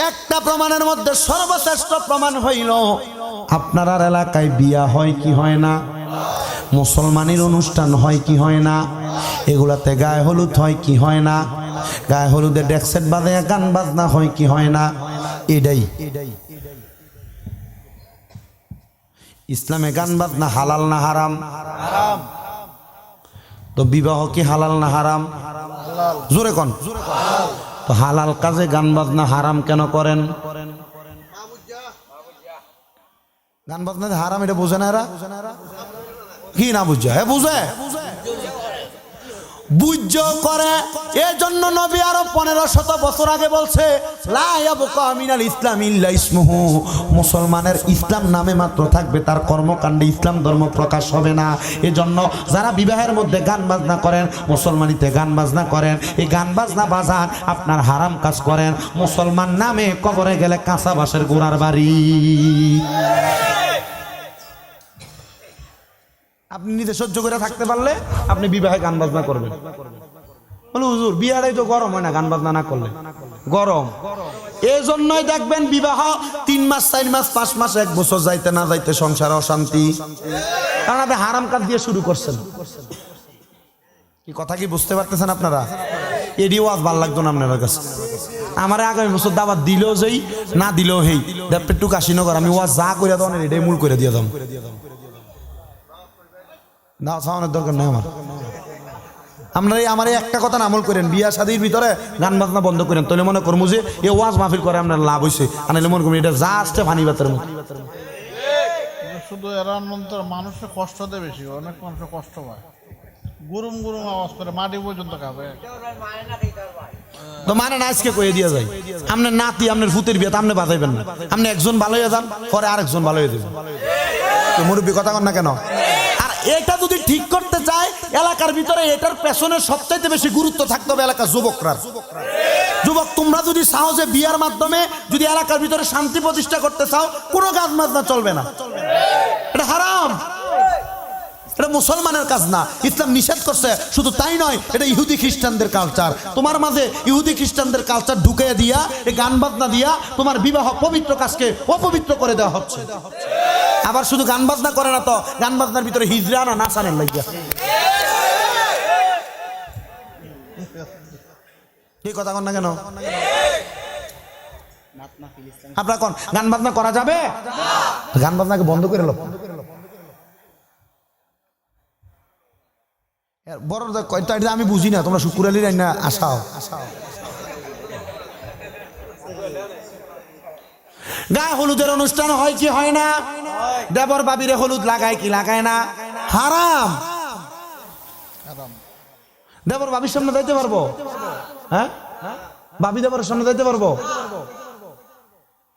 একটা প্রমাণের মধ্যে সর্বশ্রেষ্ঠ প্রমাণ হইল আপনার এলাকায় বিয়া হয় কি হয় না, মুসলমানের অনুষ্ঠান হয় কি হয় না, এগুলাতে গায়ে হলুদ হয় কি হয় না, গায়ে হলুদে ডেকসেট বাজে গান বাজনা হয় কি হয় না। এটাই ইসলামে গান বাজনা হালাল না হারাম? তো বিবাহ কি হালাল না হারাম? জোরে কোন। তো হালাল কাজে গান বাজনা হারাম কেন করেন? গান বাজনা হারাম এটা বোঝে না এরা? কি না বুঝে? হ্যাঁ বুঝে, বুঝ করে। এজন্য নবী আরো 1500 বছর আগে বলছে লা ইয়াবকা মিনাল ইসলাম ইল্লা ইসমুহু, মুসলমানের ইসলাম নামে মাত্র থাকবে, তার কর্মকাণ্ডে ইসলাম ধর্ম প্রকাশ হবে না। এজন্য যারা বিবাহের মধ্যে গান বাজনা করেন, মুসলমানিতে গান বাজনা করেন, এই গান বাজনা বাজান আপনার হারাম কাজ করেন। মুসলমান নামে কবরে গেলে কাঁচা বাঁশের গোড়ার বাড়ি। আপনি নিজে সহ্য করে থাকতে পারলে আপনি বিবাহে গান বাজনা করবেন। বলে হুজুর বিয়াটাই তো গরম হয় না গান বাজনা না করলে? গরম। এই জন্যই দেখবেন বিবাহ 3 মাস 4 মাস 5 মাস 1 বছর যাইতে না যাইতে সংসারে অশান্তি, কারণ আপনি হারাম কাজ দিয়ে শুরু করছেন। কি কথা কি বুঝতে পারতেছেন আপনারা? এডিও আজ ভাল লাগতো না আপনার কাছে। আমার আগামী বছর দাওয়াত দিলেও যেই না দিলেও হেই একটু কাশিনগর আমি ওয়াজ যা করে দাও এটাই মূল করে দিয়ে দাম না, চাওয়ানোর দরকার নেই আমার। আপনারা আমার একটা কথা আমল করেন, বিয়া শাদীর ভিতরে গান বাজনা বন্ধ করেন, তাহলে মনে করবো যে এ ওয়াজ মাহফিল করে আপনার লাভ হয়েছে, আনাইলে মনে করবেন এটা যা আসছে ফানি বাতের মতো। শুধু এরা মানুষের কষ্ট দেয় বেশি, অনেক মানুষের কষ্ট পায়, গুরুম গুরুম আওয়াজ করে মাটি পর্যন্ত খাবে। তো মানে না আজকে কয়ে দিয়ে যায় আপনার নাতি আপনার ভূতের বিয়ে আপনি বাজাইবেন না, আপনি একজন ভালো হয়ে যান পরে আরেকজন ভালো হয়ে যাবেন। তো মুরব্বী কথা কন না কেন? আর এটা যদি ঠিক করতে চায় এলাকার ভিতরে এটার পেছনে সবচাইতে বেশি গুরুত্ব থাকতে হবে এলাকার যুবকরা। যুবক তোমরা যদি চাও যে বিয়ার মাধ্যমে যদি এলাকার ভিতরে শান্তি প্রতিষ্ঠা করতে চাও, কোনো গান বাজনা চলবে না, এটা হারাম, এটা মুসলমানের কাজ না, ইসলাম নিষেধ করছে। শুধু তাই নয়, এটা ইহুদি খ্রিস্টানদের কালচার। তোমার মাঝে ইহুদি খ্রিস্টানদের কালচার ঢুকিয়ে দিয়া এই গান বাজনা দিয়া তোমার বিবাহ পবিত্র কাজকে অপবিত্র করে দেওয়া হচ্ছে। আবার শুধু গান বাজনা করে না তো, গান বাজনার ভিতরে হিজড়া না নাচানের লাগিয়া কি কথা কন না কেন? আপনার কোন গান বাজনা করা যাবে? গান বাজনাকে বন্ধ করে লো। বড় কয়টা এটা আমি বুঝি না, তোমরা শুকুরালি না আসাও। গায়ে হলুদের অনুষ্ঠান হয় কি হয় না? দেবর বাবিরে হলুদ লাগায় কি লাগায় না? হারাম। দেবর বাবির সামনে যাইতে পারবো? হ্যাঁ, বাবি দেবরের সামনে যাইতে পারবো?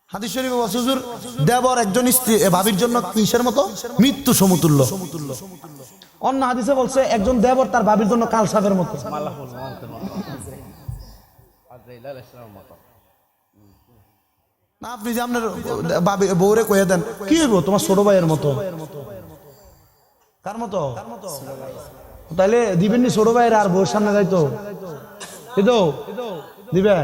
হাদিস শরীফে বলছে হুজুর দেবর একজন স্ত্রী ভাবির জন্য কিসের মতো? মৃত্যু সমতুল্য। অন্য হাদিসে বলছে একজন দেবর তার ভাবির জন্য কালসাপের মতো। না আপনি যে আপনার বউরে কয়ে দেন কি হইব তোমার ছোট ভাইয়ের মতো। কার মতো? তাইলে দিবেন নি ছোট ভাইয়ের আর বউর সামনে যাইতো? দিবে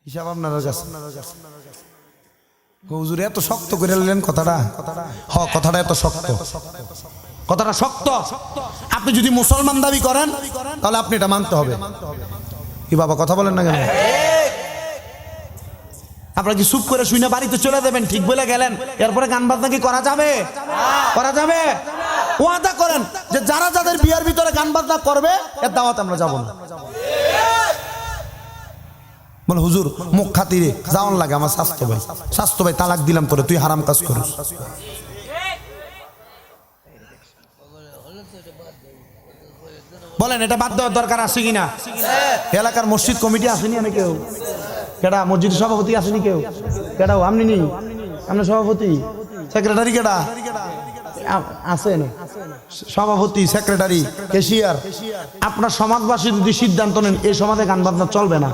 হিসাব আপনার কাছে। হুজুর এত শক্ত করে নিলেন কথাটা? কথাটা এত শক্ত, কথাটা শক্ত। আপনি যদি মুসলমান দাবি করেন তাহলে আপনি এটা মানতে হবে। কি বাবা কথা বলেন না কেন? আপনারা কি চুপ করে শুনে বাড়িতে চলে যাবেন? ঠিক বলে গেলেন, এরপরে গান বাজনা কি করা যাবে? করা যাবে? ওয়াদা করেন যে যারা যাদের বিয়ের ভিতরে গান বাজনা করবে এর দাওয়াত আমরা যাব না। বলে হুজুর মুখ খাতিরে যাওয়ান লাগে আমার স্বাস্থ্য ভাই তালাক দিলাম তোরে, তুই হারাম কাজ করিস। বলেন এটা বাদ দেওয়ার দরকার আছে কিনা? এলাকার মসজিদ কমিটি আসেনি আমি কেউ? কেডা মসজিদের সভাপতি আসেনি কেউ? কেডাও আপনি নি? আপনার সভাপতি সেক্রেটারি কেডা আছেন? সভাপতি সেক্রেটারি ক্যাশিয়ার। আপনার সমাজবাসী যদি সিদ্ধান্ত নেন এই সমাজে গান বাজনা চলবে না,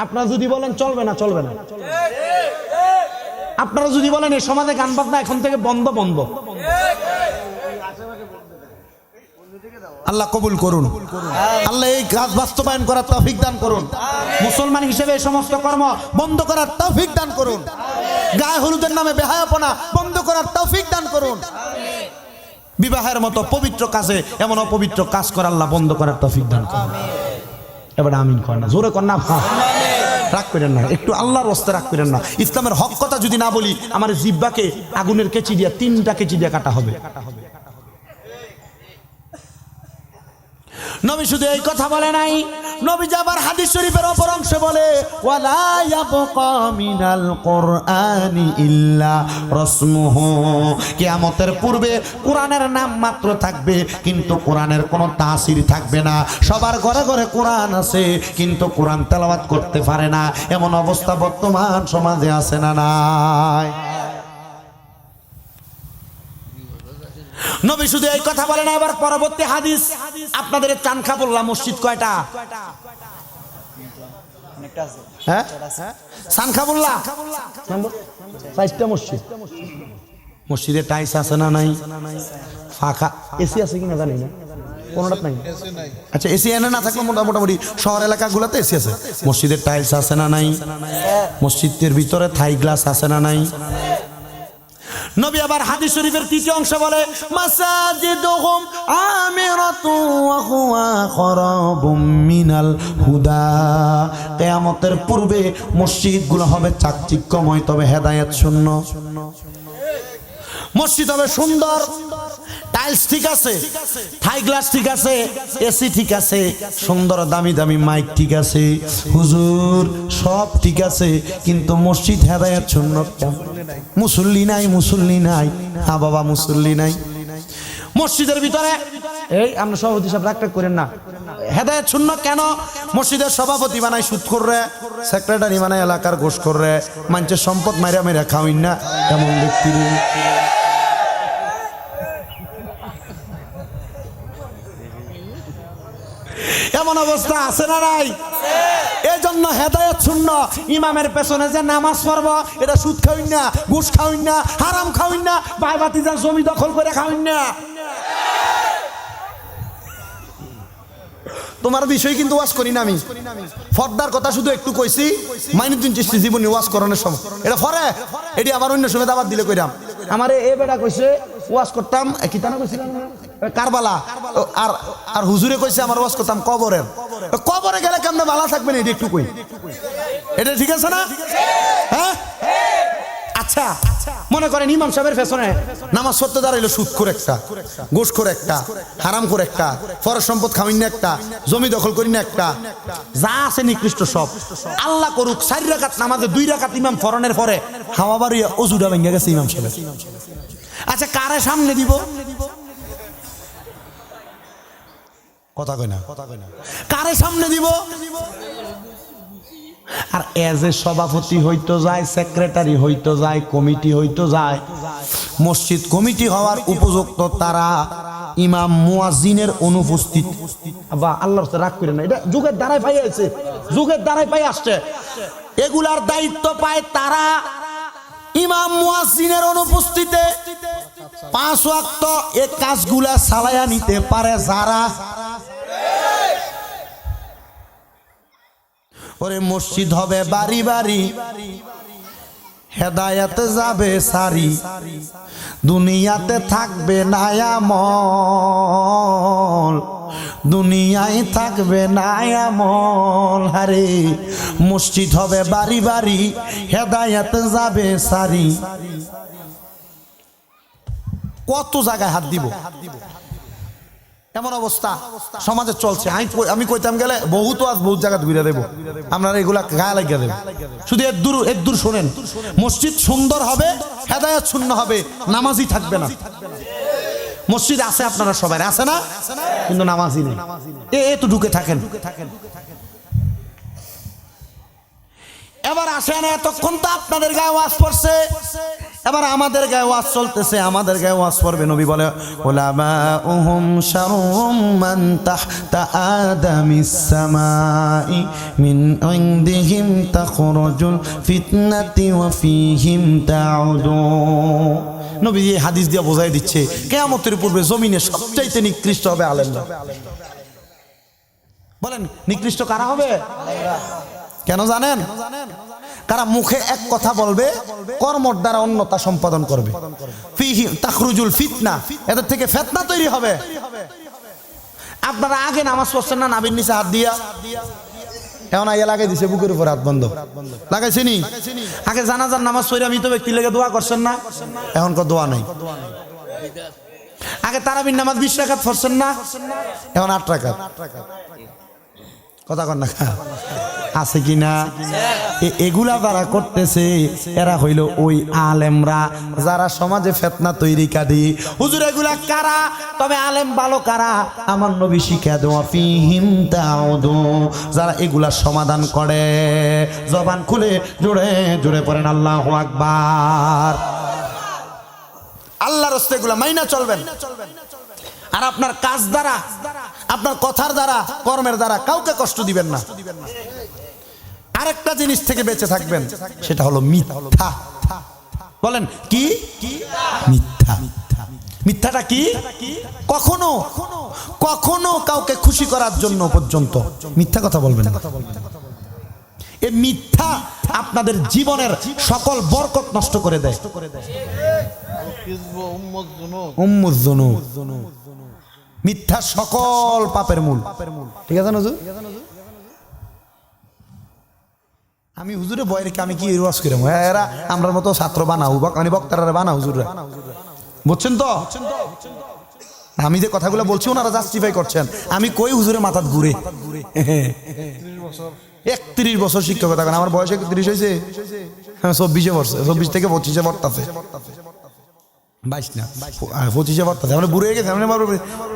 আপনারা যদি বলেন চলবে না, চলবে না। আপনারা যদি বলেন এই সমাজে গান বাজনা এখন থেকে বন্ধ, আল্লাহ কবুল করুন। আল্লাহ এই কাজ বাস্তবায়ন করার তৌফিক দান করুন। মুসলমান হিসেবে এই সমস্ত কর্ম বন্ধ করার তৌফিক দান করুন। গায়ে হলুদের নামে বেহায়াপনা বন্ধ করার তৌফিক দান করুন। বিবাহের মতো পবিত্র কাজে এমন অপবিত্র কাজ করা আল্লাহ বন্ধ করার তৌফিক দান করুন। এবার আমিন কর না, জোরে কর না, রাগ করেন না, একটু আল্লাহর রাস্তায় রাগ করেন না। ইসলামের হক কথা যদি না বলি আমার জিহ্বাকে আগুনের কেচি দিয়া 3টা কেচি দিয়ে কাটা হবে। নবী শুধু এই কথা বলে নাই, নবী আবার হাদিস শরীফের অপর অংশে বলে ওয়ালা ইয়াবকা মিনাল কুরআনি ইল্লা রাসমুহু, কিয়ামতের পূর্বে কোরআনের নাম মাত্র থাকবে কিন্তু কোরআনের কোনো তাসির থাকবে না। সবার ঘরে ঘরে কোরআন আছে কিন্তু কোরআন তেলাওয়াত করতে পারে না, এমন অবস্থা বর্তমান সমাজে আছে না নাই? নবী শুধু এই কথা বলে না, এবার পরবর্তী হাদিস আপনাদের চানখা বললাম মসজিদ কয়টা? হ্যাঁ চানখা বললা 4টা মসজিদ। মসজিদে টাইলস আছে না নাই? ফাঁকা এসি আছে কিনা জানি না, কোনটা নাই। আচ্ছা এসি এনে না থাকলে মোটামুটি শহর এলাকাগুলোতে এসি আছে। মসজিদের টাইলস আছে না নাই? মসজিদের ভিতরে থাই গ্লাস আছে না নাই? নবী আবার হাদিস শরীফের 3টি অংশ বলে মাসাজিদুহুম আমিরাতু ওয়া হুয়া খরাবুম মিনাল হুদা, কিয়ামতের পূর্বে মসজিদগুলো হবে চাকচিক্যময় তবে হেদায়েত শূন্য। মসজিদ হবে সুন্দর, টাইলস ঠিক আছে, থাই গ্লাস ঠিক আছে, এসি ঠিক আছে, সুন্দর দামি দামি মাইক ঠিক আছে, হুজুর সব ঠিক আছে, কিন্তু মসজিদ হেদায়েত শূন্য। মুসল্লি নাই, মুসল্লি নাই, হ্যাঁ বাবা মুসল্লি নাই মসজিদের ভিতরে। এই আমরা সভাপতি সাহেব রাগ করেন না, হেদায়েত শূন্য কেন? মসজিদের সভাপতি বানায় সুদ করে, সেক্রেটারি বানায় এলাকার ঘোষ করে, মানুষের সম্পদ মাইরা মাইরা খাওয়াইন না এমন ব্যক্তি। এমন অবস্থা আছে না নাই? এই জন্য হেদায়েত শূন্য। ইমামের পেছনে যে নামাজ পড়ব এটা সুদ খাওয়াইন না, ঘুষ খাওয়াইন না, হারাম খাওয়াইন না, ভাই ভাতিজার জমি দখল করে খাওয়াইন না। তোমার বিষয় কিন্তু ওয়াজ করি না আমি, ফর্দার কথা শুধু একটু কইছি। মাইনুদ্দিন চিশতি জীবনী ওয়াজ করানোর সময় এটা ফরে, এটি আবার অন্য সময় দাবাত দিলে কইরাম। আমারে এ বেটা কইছে ওয়াজ করতাম, কি তা না কইছিলাম কারবালা আর আর হুজুরে কইছে আমার ওয়াজ করতাম কবরের। কবরে গেলে কেমনে ভালো থাকবেন এটা একটু কই, এটা ঠিক আছে না? হ্যাঁ আচ্ছা মনে করেন ইমাম সাহেবের পেছনে নামাজ পড়তে দাঁড়াইলো সুদখোর একটা, ঘুষখোর একটা, হারামখোর একটা, পরের সম্পদ খাওয়াই না একটা, জমি দখল করি না একটা, যা আছে নিকৃষ্ট সব। আল্লাহ করুক 4 রাকাত নামাজে 2 রাকাত ইমাম ফরনের পরে হাওয়া বাড়িয়ে অজুটা ভেঙে গেছে ইমাম সাহেব। আচ্ছা কারে সামনে দিব? কথা কই না, কারে সামনে দিব? আর এজ এ সভাপতি হইতো যায়, সেক্রেটারি হইতো যায়, কমিটি হইতো যায়, মসজিদ কমিটি হওয়ার উপযুক্ত তারা ইমাম মুয়াজ্জিনের অনুপস্থিত। বা আল্লাহর সাথে রাগ করে না, এটা যুগের দ্বারাই পাই আছে, যুগের দ্বারাই পাই আসছে। এগুলার দায়িত্ব পায় তারা ইমাম মুয়াজ্জিনের অনুপস্থিতিতে 5 ওয়াক্ত এই কাজগুলা চালায়া নিতে পারে যারা। ওরে মসজিদ হবে বাড়ি বাড়ি, হেদায়েত যাবে সারি, দুনিয়াতে থাকবে নায়ামল, দুনিয়ায় থাকবে নায়ামল। হারে মসজিদ হবে বাড়ি বাড়ি, হেদায়েত যাবে সারি। কত জায়গায় হাত দিব, এমন অবস্থা সমাজে চলছে। আমি কইতাম গেলে বহুত আজ বহুত জায়গা ঘুরে দেবো, আপনারা এগুলা গায়ে লাগিয়ে দেবো। শুধু এর দূর শোনেন, মসজিদ সুন্দর হবে, হেদায়েত শূন্য হবে, নামাজই থাকবে না। মসজিদ আছে আপনারা সবাই আছে না, কিন্তু নামাজই নেই। তো ঢুকে থাকেন। এবার আসেন, এতক্ষণ তো আপনাদের গায়ে ওয়াজ পড়ছে, এবার আমাদের গায়ে ওয়াজ চলতেছে, আমাদের গায়ে ওয়াজ পড়বে। নবী বলে উলামাউহুম শাররুম মান তাহতা আদামিস সামাই মিন ইনদিহিম তাখরুজুল ফিতনাতি ওয়া ফীহিম তাউদু। নবী এই হাদিস দিয়ে বোঝাই দিচ্ছে কিয়ামতের পূর্বে জমিনে সবচাইতে নিকৃষ্ট হবে আলেমরা। বলেন নিকৃষ্ট কারা হবে? কেন জানেন? কারা মুখে এক কথা বলবে, কর্মর দ্বারা অন্যতা সম্পাদন করবে। ফিহি তাখরুজুল ফিতনা, এদের থেকে ফিতনা তৈরি হবে। আপনারা আগে নামাজ পড়ছেন না নাভির নিচে হাত দিয়া? এখন আইয়া লাগাই দিছে বুকের উপর হাত বন্ধ লাগাইছেনি। আগে জানাজার নামাজ পড়ে মৃত ব্যক্তির লেগে দোয়া করছেন না? এখন কো দোয়া নাই। আগে তারাবির নামাজ 20 রাকাত পড়ছেন না? এখন 8 রাকাত। কথা কন না আছে কিনা? এগুলা যারা করতেছে এরা হইল ওই আলেমরা যারা সমাজে ফিতনা তৈরি কাদি। হুজুর এগুলা কারা? তবে আলেম ভালো কারা? আমার নবী শিক্ষা দেওয়া ফিহিম তাউদু, যারা এগুলা সমাধান করে। জবান খুলে জোরে জোরে পড়েন আল্লাহু আকবার। আল্লাহর রাস্তায় এগুলা মাইনা চলবেন। আর আপনার কাজ দ্বারা, আপনার কথার দ্বারা, কর্মের দ্বারা কাউকে কষ্ট দিবেন না। আরেকটা জিনিস থেকে বেঁচে থাকবেন, সেটা হলো মিথ্যা। বলেন কি? মিথ্যা। মিথ্যাটা কি? কখনো কখনো কাউকে খুশি করার জন্য পর্যন্ত মিথ্যা কথা বলবেন না। এই মিথ্যা আপনাদের জীবনের সকল বরকত নষ্ট করে দেয়। উম্মুজ যুনুব, মিথ্যা সকল পাপের মূল। ঠিক আছে না হুজুর? আমি হুজুরে বয় রেখে আমি কি ওয়াজ করিম? এরা আমরার মতো ছাত্র বানাও, মানে বক্তারা বানা হুজুররা, বুঝছেন তো? আমি যে কথাগুলো বলছি ওনারা জাস্টিফাই করছেন। আমি কই হুজুরে মাথাত ঘুরে 31 বছর শিক্ষকতা করেন। আমার বয়স 31 হয়েছে, 24 বছর, 24 থেকে 25 পড়তাছে, 22 না 25 পড়তাছে। আমরা বুড়ে গেছে,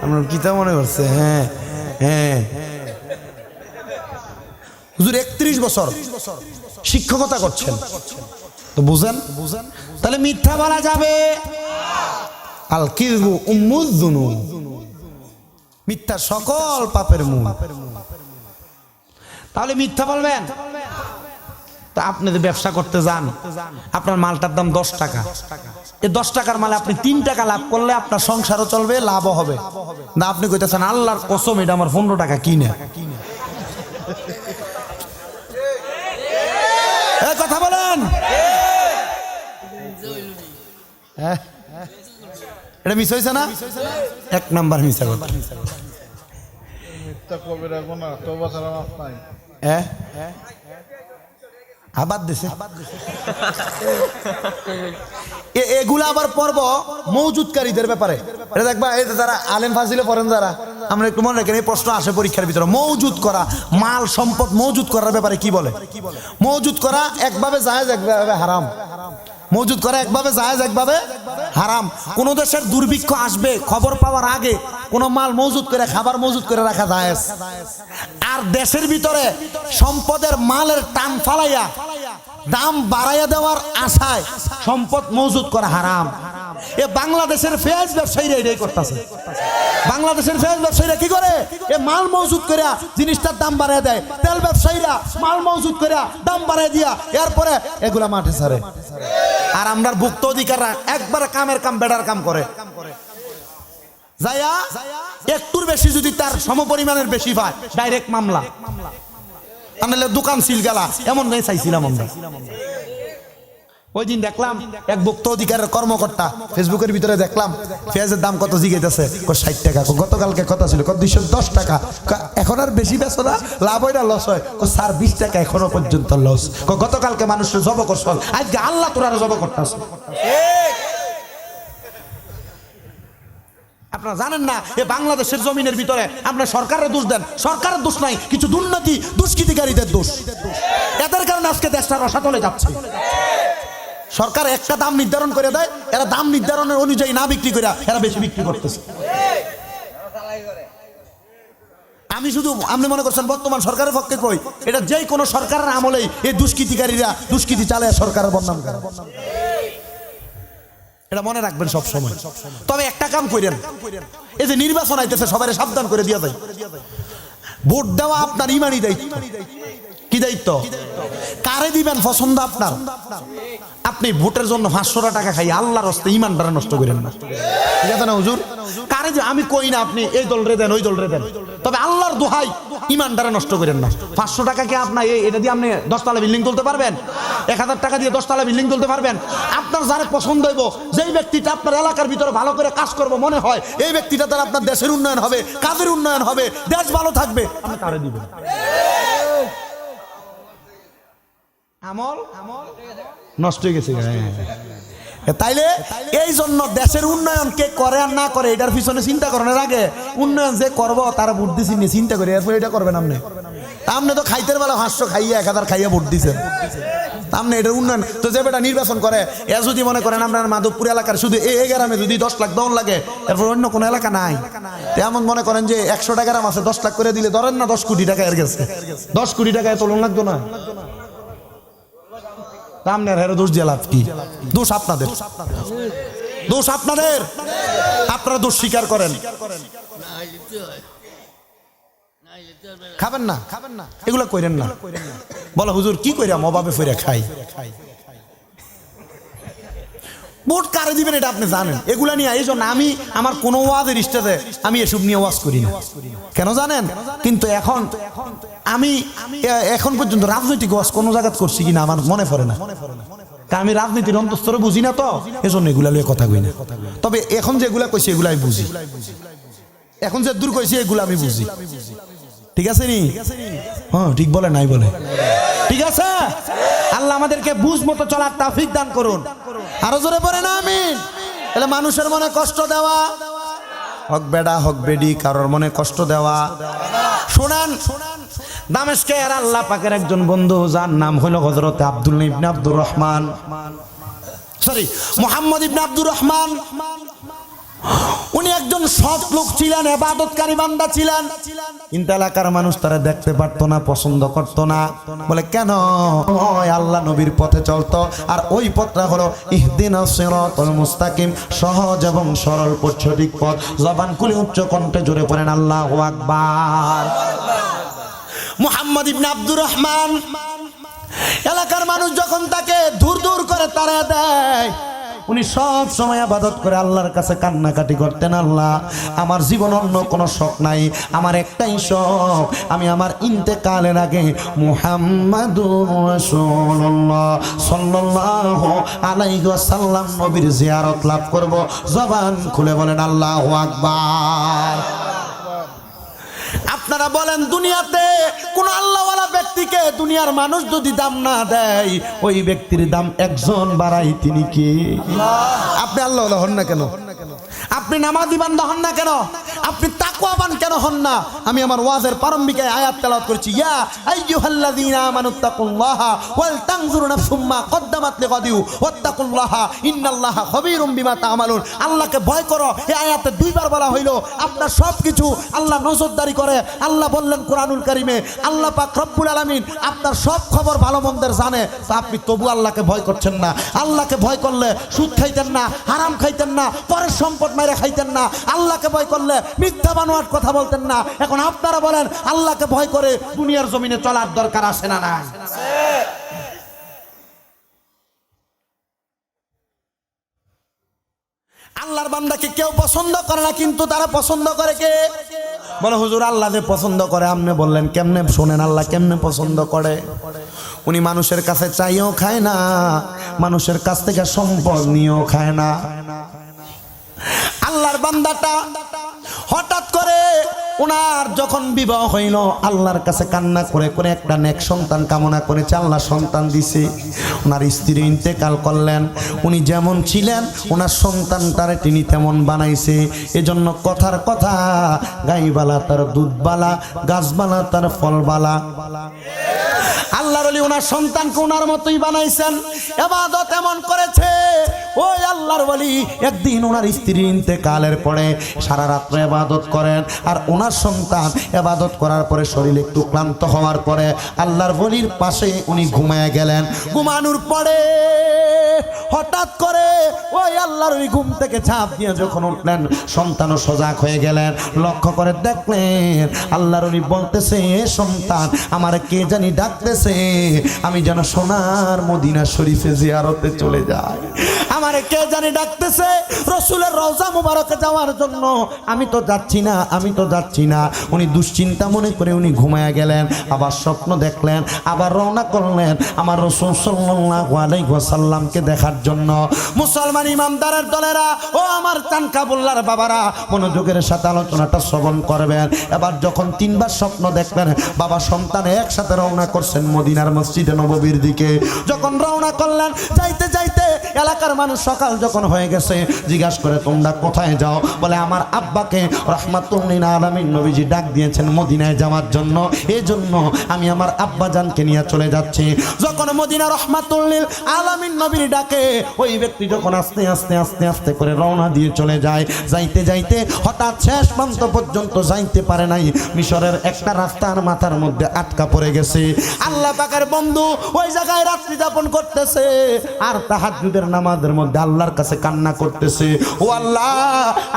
আমরা কিতা মনে করছে? হ্যাঁ হ্যাঁ হুজুর 31 বছর শিক্ষকতা করছেন, তো বুঝেন। তাহলে মিথ্যা বলা যাবে? আল কিযবু উম্মুজ যুনুব, মিথ্যা সকল পাপের মূল। তাহলে মিথ্যা বলবেন? তা আপনি যে ব্যবসা করতে যান, আপনার মালটার দাম 10 টাকা, এই 10 টাকার মালে আপনি 3 টাকা লাভ করলে আপনার সংসারও চলবে, লাভও হবে না। আপনি কইতেছেন আল্লাহর কসম এটা আমার 15 টাকা কিনে। কথা বলেন, এটা এটা মিস হয়েছে না? 1 নাম্বার মিছা কথা। মিথ্যা কবিরা গুনাহ, তওবা ছাড়া মাফ নাই। আবার দেশে এগুলা আবার পর্ব মওজুদকারীদের ব্যাপারে। এটা দেখবা এই যে যারা আলেম ফাজিলে পড়েন যারা, আমরা একটু মনে রাখেন এই প্রশ্ন আসে পরীক্ষার ভিতরে। মওজুদ করা, মাল সম্পদ মওজুদ করার ব্যাপারে কি বলে? মওজুদ করা একভাবে জায়েজ, একভাবে হারাম। মওজুদ করা একভাবে জায়েজ, একভাবে হারাম। কোন দেশের দুর্ভিক্ষ আসবে খবর পাওয়ার আগে কোন মাল মওজুদ করে, খাবার মওজুদ করে রাখা জায়েজ। আর দেশের ভিতরে সম্পদের মালের টান ফালাইয়া দাম বাড়াইয়া দেওয়ার আশায় সম্পদ মওজুদ করা হারাম। এ বাংলাদেশের পেঁয়াজ ব্যবসায়ীরা এটাই করতেছে। বাংলাদেশের পেঁয়াজ ব্যবসায়ীরা কি করে? এ মাল মওজুদ করে জিনিসটার দাম বাড়ায় দেয়। তেল ব্যবসায়ীরা মাল মওজুদ করে দাম বাড়ায় দিয়া এরপরে এগুলা মাঠে ছাড়ে। আর আমরা ভুক্ত অধিকাররা একবারে কামের কাম বেড়ার কাম করে যাইয়া একটুর বেশি যদি তার সমপরিমাণের বেশি পায় ডাইরেক্ট মামলা, আনলে দোকান সিল গেলা, এমন নেই চাইছিলাম আমরা। ওই দিন দেখলাম এক ভুক্ত অধিকারের কর্মকর্তা ফেসবুকের ভিতরে দেখলাম পেঁয়াজের দাম কত জিজ্ঞেস, 60 টাকা। গতকালকে কথা ছিল 210 টাকা। এখন আর বেশি বেচো না, লাভ হয় না লস হয়? স্যার 20 টাকা এখনো পর্যন্ত লস। গতকালকে মানুষের জব করছ, আজকে আল্লাহ তোরা জব করতেছ। আপনারা জানেন না এ বাংলাদেশের জমিনের ভিতরে আপনার সরকারের দোষ দেন, সরকারের দোষ নাই, কিছু দুর্নীতি দুষ্কৃতিকারীদের দোষ। এদের কারণে আজকে দেশটা রসাতলে যাচ্ছে। সরকার একটা দাম নির্ধারণ করে দেয়, এরা দাম নির্ধারণের অনুযায়ী না বিক্রি করে এরা বেশি বিক্রি করতেছে। আমি শুধু আপনি মনে করছেন বর্তমান সরকারের পক্ষে কই, এটা যেই কোনো সরকারের আমলেই এই দুষ্কৃতিকারীরা দুষ্কৃতি চালায় সরকারের বদনাম করে। এটা মনে রাখবেন সব সময়। তবে একটা কাম করেন, এই যে নির্বাচন আইতেছে সবাই সাবধান করে দিয়া যায়। ভোট দেওয়া আপনার ইমানি দায়িত্ব। কি দায়িত্ব? কারে দিবেন পছন্দ আপনার। আপনি ভোটের জন্য 500 টাকা খাই আল্লাহর হস্তে ইমানটা নষ্ট করেন না, ঠিক আছে না হুজুর? কারে যে আমি কই না আপনি এই দল রে দেন ওই দল রে দেন, তবে আল্লাহর দোহাই ইমানদারে নষ্ট করেন না। 500 টাকা কি আপনার এটা দিয়ে আপনি 10 তলা বিল্ডিং তুলতে পারবেন? 1000 টাকা দিয়ে 10 তলা বিল্ডিং তুলতে পারবেন? আপনার যারা পছন্দ হইব, যেই ব্যক্তিটা আপনার এলাকার ভিতরে ভালো করে কাজ করব মনে হয়, এই ব্যক্তিটা দ্বারা আপনার দেশের উন্নয়ন হবে, কাজের উন্নয়ন হবে, দেশ ভালো থাকবে, আপনি তারে দিবেন। আমল নষ্ট হয়ে গেছে। তাইলে এই জন্য দেশের উন্নয়ন কে করে আর না করে এটার পিছনে চিন্তা করার আগে উন্নয়ন যে করবো তারা ভোট দিচ্ছি নিয়ে চিন্তা করি, এরপর এটা করবেন। আপনি আপনি তো খাইতের বেলা 500 খাইয়া 1000 খাইয়া ভোট দিচ্ছেন, আপনি এটার উন্নয়ন তো যে বেটা নির্বাচন করে এ যদি মনে করেন আপনার মাধবপুর এলাকার শুধু এই গ্রামে যদি 10 লাখ দন লাগে, এরপর অন্য কোনো এলাকা নাই, এমন মনে করেন যে 100টা গ্রাম আছে 10 লাখ করে দিলে ধরেন না 10 কোটি টাকা এর গেছে। 10 কোটি টাকায় তোলন লাগতো না। আপনার হেরে দোষ দিয়ে লাভ কি? দোষ আপনাদের, দোষ আপনাদের। আপনারা দোষ স্বীকার করেন। খাবেন না, খাবেন না, এগুলো কইরেন না। বলো হুজুর কি কইরাম, অভাবে ফিরে খাই। ভোট কারে দিবেন এটা আপনি জানেন। এগুলা নিয়ে এই জন্য আমি আমার কোনো ওয়াজের স্টেজে আমি এসব নিয়ে ওয়াজ করি না। কেন জানেন? কিন্তু এখন আমি এখন পর্যন্ত রাজনৈতিক ওয়াজ কোনো জায়গায় করছি কিনা আমার মনে পড়ে না। আমি রাজনীতির অন্তঃস্তরে বুঝি না, তো এজন্য এগুলা নিয়ে কথা কই না। তবে এখন যেগুলা কইছি এগুলা আমি বুঝি, এখন যে দূর কইছি এগুলা আমি বুঝি। ঠিক আছে নি? হ্যাঁ ঠিক বলে নাই বলে ঠিক আছে। আল্লাহ আমাদেরকে বুঝ মতো চলার তৌফিক দান করুন। আরো জোরে পড়ে না আমিন। তাহলে মানুষের মনে কষ্ট দেওয়া, হক বেডা হক বেডি, কারোর মনে কষ্ট দেওয়া। শুনেন, দামেস্কের আল্লাহ পাকের একজন বন্ধু যার নাম হলো হযরত আব্দুল্লাহ ইবনে আব্দুর রহমান, মুহাম্মদ ইবনে আব্দুর রহমান। উনি একজন সৎ লোক ছিলেন, ইবাদতকারী বান্দা ছিলেন, কিন্তু এলাকার মানুষ তারা দেখতে পারতো না, পছন্দ করতো না। বলে কেন? আল্লাহ নবীর পথে চলতো, আর ওই পথটা হলো ইহদিনাস সিরাতাল মুস্তাকিম, সহজ এবং সরল সঠিক পথ। জবান খুলে উচ্চ কণ্ঠে জোরে পড়েন আল্লাহু আকবার। মুহাম্মদ ইবনে আব্দুর রহমান, এলাকার মানুষ যখন তাকে দূর দূর করে তাড়া দেয়, উনি সব সময় ইবাদত করে আল্লাহর কাছে কান্নাকাটি করতেন, আল্লাহ আমার জীবন অন্য কোনো শখ নাই, আমার একটাই শখ, আমি আমার ইন্তেকালের আগে মুহাম্মাদুর রাসূলুল্লাহ সাল্লাল্লাহু আলাইহি ওয়াসাল্লাম নবীর জিয়ারত লাভ করব। জবান খুলে বলেন আল্লাহু আকবার। আপনারা বলেন, দুনিয়াতে কোন আল্লাহওয়ালা ব্যক্তিকে দুনিয়ার মানুষ যদি দাম না দেয়, ওই ব্যক্তির দাম একজন বাড়াই, তিনি কি? আপনি আল্লাহওয়ালা হন না কেন? আপনি নামাজি বান্দা হন না কেন? আপনি তাকওয়াবান কেন হন না? আমি আমার ওয়াজের প্রারম্ভিক আয়াত তেলাওয়াত করেছি, ইয়া আইয়ুহাল্লাযীনা আমানুত্তাকুল্লাহা ওয়াল তানজুরু নাফসুম মা কদ্দামাত লিগাদিউ ওয়াত্তাকুল্লাহা ইন্নাল্লাহা খাবীরুম বিমা তা'মালুন। আল্লাহকে ভয় করো, এই আয়াতে দুইবার বলা হইল। আপনার সবকিছু আল্লাহ নজরদারি করে। আল্লাহ বললেন কোরআনুল কারীমে, আল্লাহ পাক রব্বুল আলামিন আপনার সব খবর ভালো মন্দের জানে, তা আপনি তবু আল্লাহকে ভয় করছেন না। আল্লাহকে ভয় করলে সুদ খাইতেন না, হারাম খাইতেন না, পরের সম্পদ মেরে খাইতেন না। আল্লাহকে ভয় করলে মিথ্যা বানোয়াট কথা বলতেন না। এখন আপনারা বলেন, আল্লাহকে ভয় করে দুনিয়ার জমিনে চলার দরকার আছে না নাই? আল্লাহর বান্দাকে কেউ পছন্দ করে না, কিন্তু তারা পছন্দ করে কে? বলে হুজুর আল্লাহ যে পছন্দ করে। আপনি বললেন কেমনে? শোনেন আল্লাহ কেমনে পছন্দ করে। উনি মানুষের কাছে চাইও খায় না, মানুষের কাছ থেকে সম্পদ নিয়েও খায় না। আল্লাহর বান্দাটা হঠাৎ করে ওনার যখন বিবাহ হইল, আল্লাহর কাছে কান্না করে করে একটা নেক সন্তান কামনা করেছে, আল্লাহ সন্তান দিছে। ওনার স্ত্রী ইন্তেকাল করলেন, উনি যেমন ছিলেন ওনার সন্তানটারে তিনি তেমন বানাইছে। এজন্য কথার কথা, গাইবালা তার দুধবালা, গাছবালা তার ফলবালা। আল্লাহর ওলি ওনার সন্তানকে ওনার মতোই বানাইছেন, ইবাদত এমন করেছে। ওই আল্লাহর ওলি একদিন ওনার স্ত্রী ইন্তেকালের পরে সারা রাত্র ইবাদত করেন, আর ওনার সন্তান ইবাদত করার পরে শরীর একটু ক্লান্ত হওয়ার পরে আল্লাহর ওলির পাশে উনি ঘুমায় গেলেন। ঘুমানোর পরে হঠাৎ করে ওই আল্লাহর ওলি ঘুম থেকে ঝাঁপ দিয়ে যখন উঠলেন, সন্তানও সজাগ হয়ে গেলেন। লক্ষ্য করে দেখলেন আল্লাহর ওলি বলতেছে, এ সন্তান আমার কে জানি ডাকতেছে, আমি যেন সোনার মদিনা শরীফে জিয়ারতে চলে যাই। আমারে কে জানি ডাকতেছে রাসূলের রওজা মুবারকে যাওয়ার জন্য। আমি তো যাচ্ছি না, আমি তো যাচ্ছি না। উনি দুশ্চিন্তা মনে করে উনি ঘুমায়া গেলেন। আবার স্বপ্ন দেখলেন, আবার রওনা করলেন আমার রাসূল সাল্লাল্লাহু আলাইহি ওয়াসাল্লামকে দেখার জন্য। মুসলমান ইমামদারের দলেরা, ও আমার চানকাবুল্লার বাবারা, মনোযোগের সাথে আলোচনাটা শ্রবণ করবেন। এবার যখন তিনবার স্বপ্ন দেখলেন, বাবা সন্তান একসাথে রওনা করছেন মদিনার মসজিদে নববীর দিকে। যখন রওনা করলেন, যাইতে যাইতে এলাকার মানুষ সকাল যখন হয়ে গেছে জিজ্ঞাসা করে, তোমরা কোথায় যাও? বলে আমার আব্বাকে রাহমাতুল লিল আলামিন নবীজি ডাক দিয়েছেন মদিনায় যাওয়ার জন্য, এজন্য আমি আমার আব্বা জানকে নিয়ে চলে যাচ্ছি। যখন মদিনা রাহমাতুল লিল আলামিন নবীর ডাকে ওই ব্যক্তি যখন আস্তে আস্তে আস্তে আস্তে করে রওনা দিয়ে চলে যায়, যাইতে যাইতে হঠাৎ শেষ প্রান্ত পর্যন্ত যাইতে পারে নাই। মিশরের একটা রাস্তার মাথার মধ্যে আটকা পড়ে গেছে। আল্লাহ পাকের বন্ধু ওই জায়গায় রাত্রি যাপন করতেছে, আর তাহাজ্জুদের নামাজের মধ্যে আল্লাহর কাছে কান্না করতেছে, ও আল্লাহ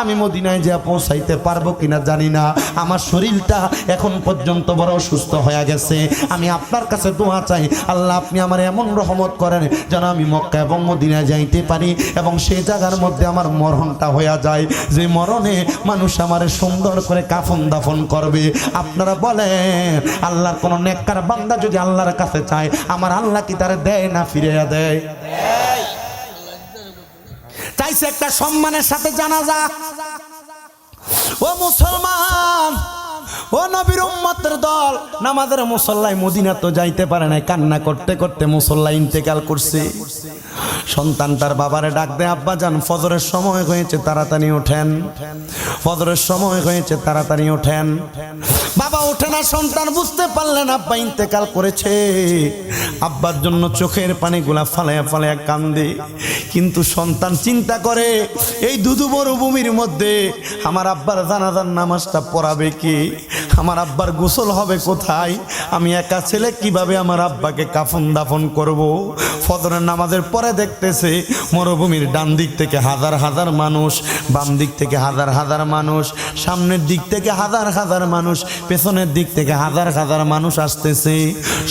আমি মদিনায় যা পৌঁছাইতে পারবো কিনা জানি না, আমার শরীরটা এখন পর্যন্ত বড় অসুস্থ হয়ে গেছে। আমি আপনার কাছে দোয়া চাই, আল্লাহ আপনি আমার এমন রহমত করেন যেন আমি মক্কা এবং মদিনায় যাইতে পারি, এবং সেই জায়গার মধ্যে আমার মরণটা হয়ে যায়, যে মরণে মানুষ আমারে সুন্দর করে কাফন দাফন করবে। আপনারা বলেন, আল্লাহর কোন নেককার বান্দা যদি আল্লাহর কাছে চায়, আমার আল্লাহ কি তারে দেয় না ফিরিয়ে দেয়? চাইছে একটা সম্মানের সাথে জানাজা। ও মুসলমান, ও নবীর উম্মতের দল, নামাজের মুসল্লায় মদিনা তো যাইতে পারে না, কান্না করতে করতে মুসল্লা ইন্তেকাল করছে। সন্তান তার বাবারে ডাক দেয়, আব্বা জান ফজরের সময় হয়েছে, তাড়াতাড়ি ওঠেন, ফজরের সময় হয়েছে, তাড়াতাড়ি ওঠেন। বাবা ওঠে না, সন্তান বুঝতে পারলেন আব্বা ইন্তেকাল করেছে। আব্বার জন্য চোখের পানিগুলা ফালাইয়া ফালাইয়া কান্দে, কিন্তু সন্তান চিন্তা করে এই দুধু মরুভূমির মধ্যে আমার আব্বার জানাজার নামাজটা পড়াবে কি, আমার আব্বার গোসল হবে কোথায়, আমি একা ছেলে কিভাবে আমার আব্বাকে কাফন দাফন করব। ফজরের নামাজের পরে দেখতেছে মরুভূমির ডান দিক থেকে হাজার হাজার মানুষ, বাম দিক থেকে হাজার হাজার মানুষ, সামনের দিক থেকে হাজার হাজার মানুষ, পেছনের দিক থেকে হাজার হাজার মানুষ আসতেছে।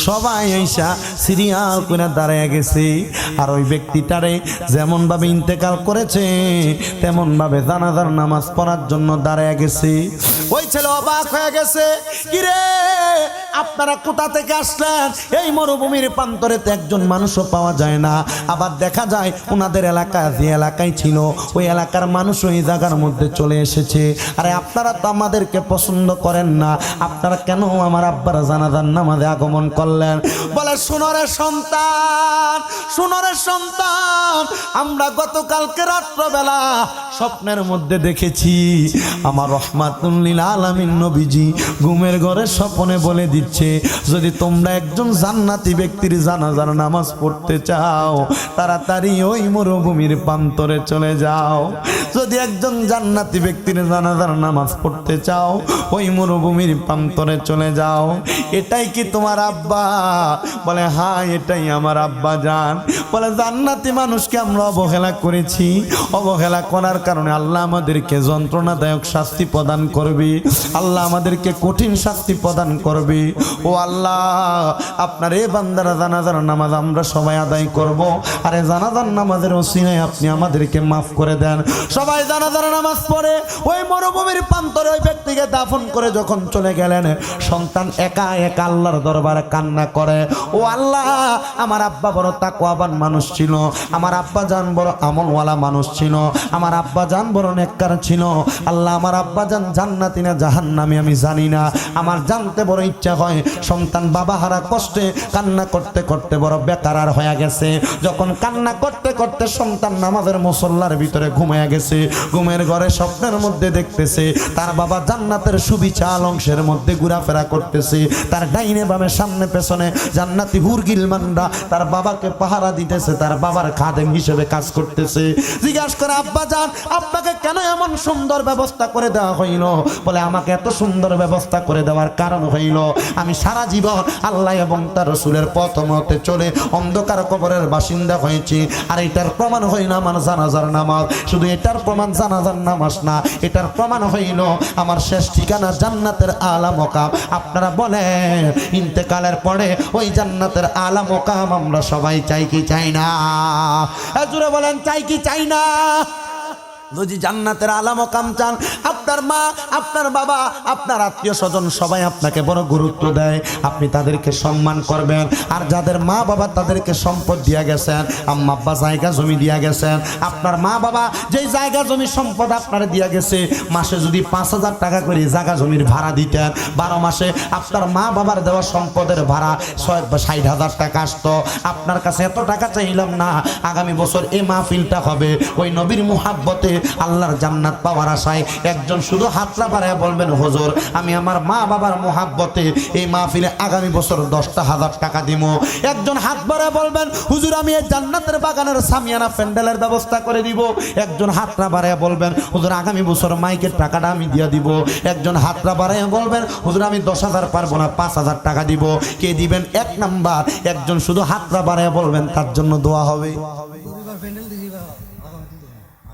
সবাই আইসা সিরিয়াল করে দাঁড়ায় গেছে। আর ওই ব্যক্তিটারে যেমনভাবে ইন্তেকাল করেছে তেমনভাবে জানাজার নামাজ পড়ার জন্য দাঁড়ায় গেছে। ওই ছেলে অবাক হয়ে গেছে, কিরে আপনারা কোথা থেকে আসলেন? এই মরুভূমির প্রান্তরে তো একজন মানুষও পাওয়া যায় না। আবার দেখা যায় ওনাদের এলাকা যে এলাকায় ছিল ওই এলাকার মানুষ ওই জায়গার মধ্যে চলে এসেছে। আরে আপনারা তো আমাদেরকে পছন্দ করেন না, আপনারা কেন আমার আব্বার জানাজার নামাজে আগমন করলেন? বলে শুনরে সন্তান, শুনরে সন্তান, আমরা গতকালকে রাত্রবেলা স্বপ্নের মধ্যে দেখেছি আমার রহমাতুল লিল আলামিন নবীজি ঘুমের ঘরে স্বপ্নে বলে দিচ্ছে, যদি তোমরা একজন জান্নাতি ব্যক্তির জানাজার নামাজ পড়তে চাও তাড়াতাড়ি ওই মরুভূমির প্রান্তরে চলে যাও। যদি একজন জান্নাতি ব্যক্তির জানাজার নামাজ পড়তে চাও ওই মরুভূমির প্রান্তরে চলে যাও। এটাই কি তোমার আব্বা? বলে হ্যাঁ এটাই আমার আব্বা জান। বলে জান্নাতি মানুষকে আমরা অবহেলা করেছি, অবহেলা করার কারণে আল্লাহ আমাদেরকে যন্ত্রণাদায়ক শাস্তি প্রদান করবে, আল্লাহ আমাদেরকে কঠিন শাস্তি প্রদান করবে। ও আল্লাহ, আপনার এই বান্দারা জানাজার নামাজ আমরা সবাই আদায় করব। আরে জানাজার নামাজের ওসিলায় আপনি আমাদেরকে মাফ করে দেন। সবাই জানাজার নামাজ পড়ে ওই মরুভূমির প্রান্তরে ওই ব্যক্তিকে দাফন করে যখন চলে গেলেন, সন্তান একা একা আল্লাহর দরবারে কান্না করে, ও আল্লাহ আমার আব্বা বড় তাকওয়াবান মানুষ ছিল, আমার আব্বা জান বড় আমলওয়ালা মানুষ ছিল, আমার আব্বা জান বড় নেককার ছিল। আল্লাহ আমার আব্বা জান জান্নাতি না জাহান্নামী আমি জানি না, আমার জানতে বড় ইচ্ছা হয়। সন্তান বাবা হারা কষ্টে কান্না করতে করতে বড় বেকার হয়ে গেছে। যখন কান্না করতে করতে সন্তান নামাজের মুসল্লার ভিতরে ঘুমিয়ে গেছে, ঘুমের ঘরে স্বপ্নের মধ্যে দেখতেছে তার বাবা জান্নাতের সুবিচাল অংশের মধ্যে ঘোরাফেরা করতেছে, তার ডাইনে বামে সামনে পেছনে জান্নাতি হুর গিলমানরা তার বাবাকে পাহারা দিতেছে, তার বাবার খাদেম হিসেবে কাজ করতেছে। জিজ্ঞাসা করে আব্বা জান আপনাকে কেন এমন সুন্দর ব্যবস্থা করে দেওয়া হইল? বলে আমাকে এত সুন্দর ব্যবস্থা করে দেওয়ার কারণ হইল আমি সারা জীবন আল্লাহ এবং তার রাসূলের পথ মতে চলে অন্ধকার কবরের বাসিন্দা হয়েছি। আর এটার প্রমাণ হইল আমার জানাজার নামাজ। শুধু এটার প্রমাণ জানাজার নামাজ না, এটার প্রমাণ হইল আমার শেষ ঠিকানা জান্নাতের আলা মকাম। আপনারা বলেন ইন্তেকালের পরে ওই জান্নাতের আলা মকাম আমরা সবাই চাই কি চাই না? জোরে বলেন চাই কি চাই না? যদি জান্নাতের আলা মকাম চান, আপনার মা আপনার বাবা আপনার আত্মীয় স্বজন সবাই আপনাকে বড় গুরুত্ব দেয়, আপনি তাদেরকে সম্মান করবেন। আর যাদের মা বাবা তাদেরকে সম্পদ দিয়া গেছেন, আম্মা আব্বা জায়গা জমি দিয়া গেছেন, আপনার মা বাবা যেই জায়গা জমি সম্পদ আপনার দিয়া গেছে, মাসে যদি 5,000 টাকা করে জায়গা জমির ভাড়া দিতেন, 12 মাসে আপনার মা বাবার দেওয়া সম্পদের ভাড়া 60,000 টাকা আসতো। আপনার কাছে এত টাকা চাইলাম না, আগামী বছর এই মাহফিলটা হবে ওই নবীর মুহাব্বতে আল্লাহর জান্নাত পাওয়ার আশায়। একজন শুধু হাতটা বাড়ায় বলবেন হুজুর আমি আমার মা বাবার মুহাব্বতে এই মাহফিলে আগামী বছর 10,000 টাকা দিব। একজন হাত বাড়ায় বলবেন হুজুর আমি এই জান্নাতের বাগানের সামিয়ানা প্যান্ডেলের ব্যবস্থা করে দিব। একজন হাতটা বাড়ায় বলবেন হুজুর আগামী বছর মাইকের টাকাটা আমি দিয়ে দিব। একজন হাতটা বাড়ায় বলবেন হুজুর আমি 10,000 পারবো না 5,000 টাকা দিব। কে দিবেন? 1 নাম্বার একজন শুধু হাতটা বাড়ায় বলবেন তার জন্য দোয়া হবে।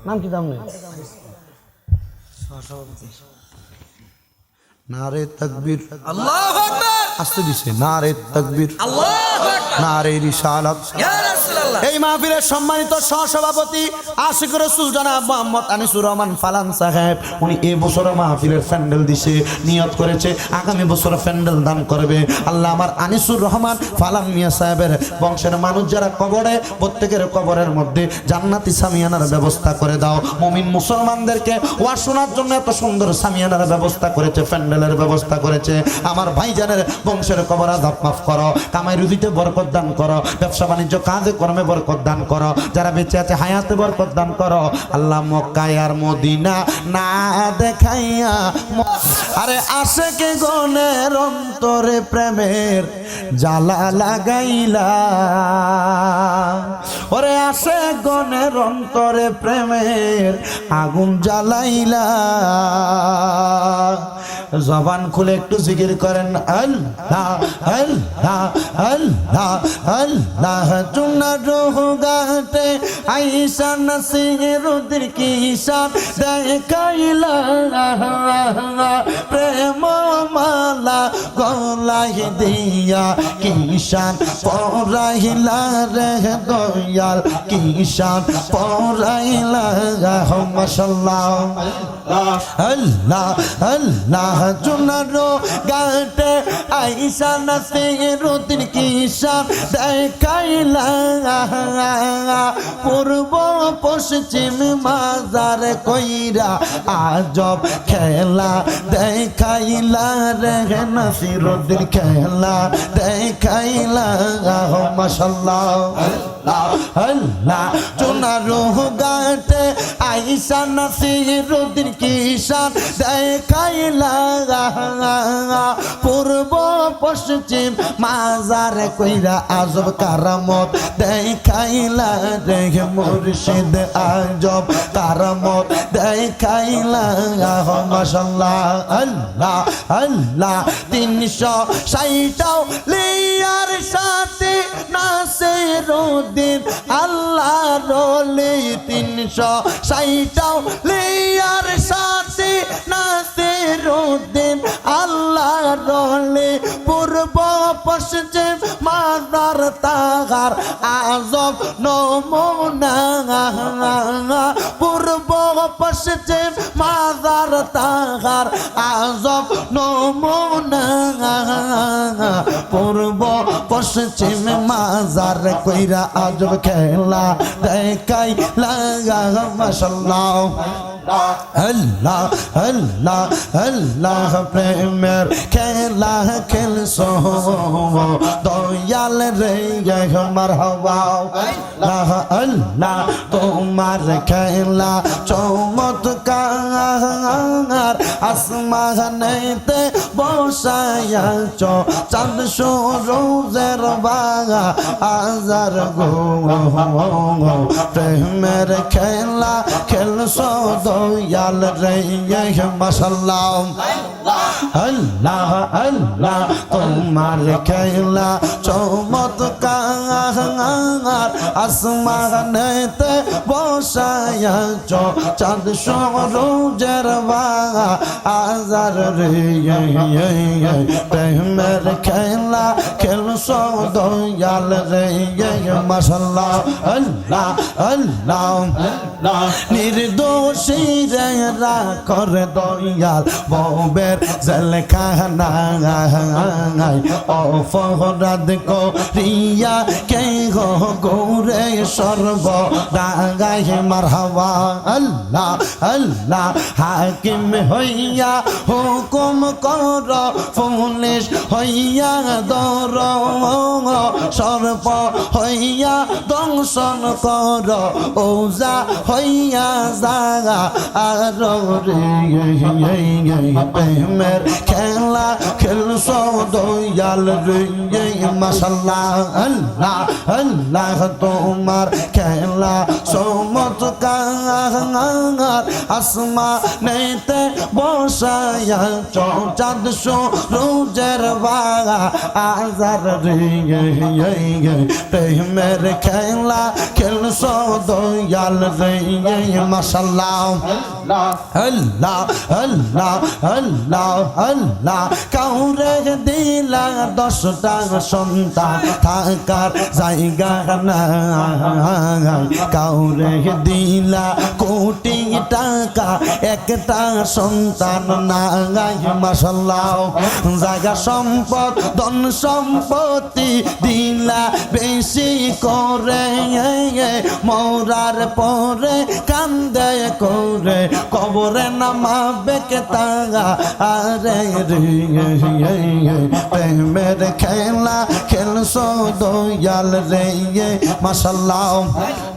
নাম কি দাম নেই? নারে তাকবীর, আল্লাহু আকবার, আসতে দিছে নারে তাকবীর, আল্লাহু আকবার, নারে রিসালাত। ইয়া রাসূলুল্লাহ। এই মাহফিলের সম্মানিত সহসভাপতি আশিক রাসূল জনাব মোহাম্মদ আনিসুর রহমান ফালান সাহেব, উনি এই বছর মাহফিলের প্যান্ডেল দিছে, নিয়ত করেছে আগামী বছর প্যান্ডেল দান করবে। আল্লাহ আমার আনিসুর রহমান ফালান মিয়া সাহেবের বংশের মানুষ যারা কবরে, প্রত্যেকের কবরের মধ্যে জান্নাতি সামিয়ানার ব্যবস্থা করে দাও। মুমিন মুসলমানদেরকে ওয়াজ শোনার জন্য এত সুন্দর সামিয়ানার ব্যবস্থা করেছে, প্যান্ডেলের ব্যবস্থা করেছে। আমার ভাইজানের বংশের কবর আযাব মাফ করো, কামাই রুজিতে বরকত দান করো, ব্যবসা বাণিজ্য কাজে কর্মে বরকত দান করো, যারা বেঁচে আছে হায়াতে বরকত দান করো। আল্লাহ মক্কা আর মদিনা না দেখাইয়া আরে আশেকে গনের অন্তরে প্রেমের জ্বালা লাগাইলা, ওরে আসে গনের অন্তরে প্রেমের আগুন জ্বালাইলা। জবান খুলে একটু জিকির করেন আল্লাহ আল্লাহ আল্লাহ আল্লাহ চুনার গাতে আইসা নাসিরুদ্দিন কি ঈশান দেখাইলা প্রেম মালা গলায় দিয়া কিষান পরাইলা রে দয়াল কিষান পরাইলা মাশাআল্লাহ আল্লাহ আল্লাহ চুনারো গাতে আইসা নাসিরুদ্দিন কিষান দেখাইলা পূর্ব পশ্চিম মাজার কইরা আজব খেলা দেখাইলা রে নাসিরুদ্দিন খেলা দেখাইলা মাশাআল্লাহ আল্লাহ চুনারো গাতে আইসা নাসিরুদ্দিন কিষান দেখাইলা পূর্ব পশ্চিম মাজার কইরা আজব কারামত দেখাইলা রে মুর্শিদ আজব কারামত দেখাইলা মাশাআল্লাহ আল্লাহ আল্লাহ 360 লিয়ার সাথে নাসিরুদ্দিন আল্লাহ রলি 360 লিয়ার সাথে নাসিরুদ্দিন আল্লাহ রলি পূর্ব পশ্চিম মাজার তাগার আজব নমুনা পূর্ব পশ্চিম মাজার তাগার আজব নমুনা পূর্ব পশ্চিম মাজার কইরা আজব খেলা দেখাই লাগা মাশাআল্লাহ আল্লাহ আল্লাহ আল্লাহ প্রেমের খেলা খেলছো দয়াল রে মারহাবা আল্লাহ আল্লাহ তোমার খেলা চমৎকার আসমানেতে বসায়াছ চাঁদ সূরজের বাগা আজার গো প্রেমের খেলা খেলছো দয়াল রে মাশাআল্লাহ আল্লাহ আল্লাহ তোমার খেলা চমৎকার আসমানেতে বসায়াছ চাঁদ সূরজের বাগা আজার রে প্রেমের খেলা খেলছো দয়াল রে মাশাআল্লাহ আল্লাহ আল্লাহ নির্দোষী রে রাখর দয়াল ববের জেলখানা অপরাধ করিয়া কে গো গৌরে সর্ব দাগাই মারহাবা আল্লাহ আল্লাহ হাকিম হইয়া হুকুম কর পুলিশ হইয়া দর সর্ব হইয়া দংশন কর ওজা হইয়া জাগা আর রে প্রেমের খেলা খেলছো দয়াল রে মাশাআল্লাহ আল্লাহ আল্লাহ তোমার খেলা চমৎকার আসমানেতে বসায়াছ চাঁদ সূরজের বাগা আজার রে প্রেমের খেলা খেলছো দয়াল রে মাশাআল্লাহ আল্লাহ আল্লাহ আল্লাহ আল্লাহ কাউরে দিলা 10টা সন্তান থাকার জায়গা নাই কাউরে দিলা কোটি টাকা একটা সন্তান নাই মাশাআল্লাহ জায়গা সম্পদ ধন সম্পত্তি দিলা বেশি করে মরার পরে কান্দে করে কবরে নামাবে কে তাগা আরে রে প্রেমের খেলা খেলছো দয়াল রে মাশাআল্লাহ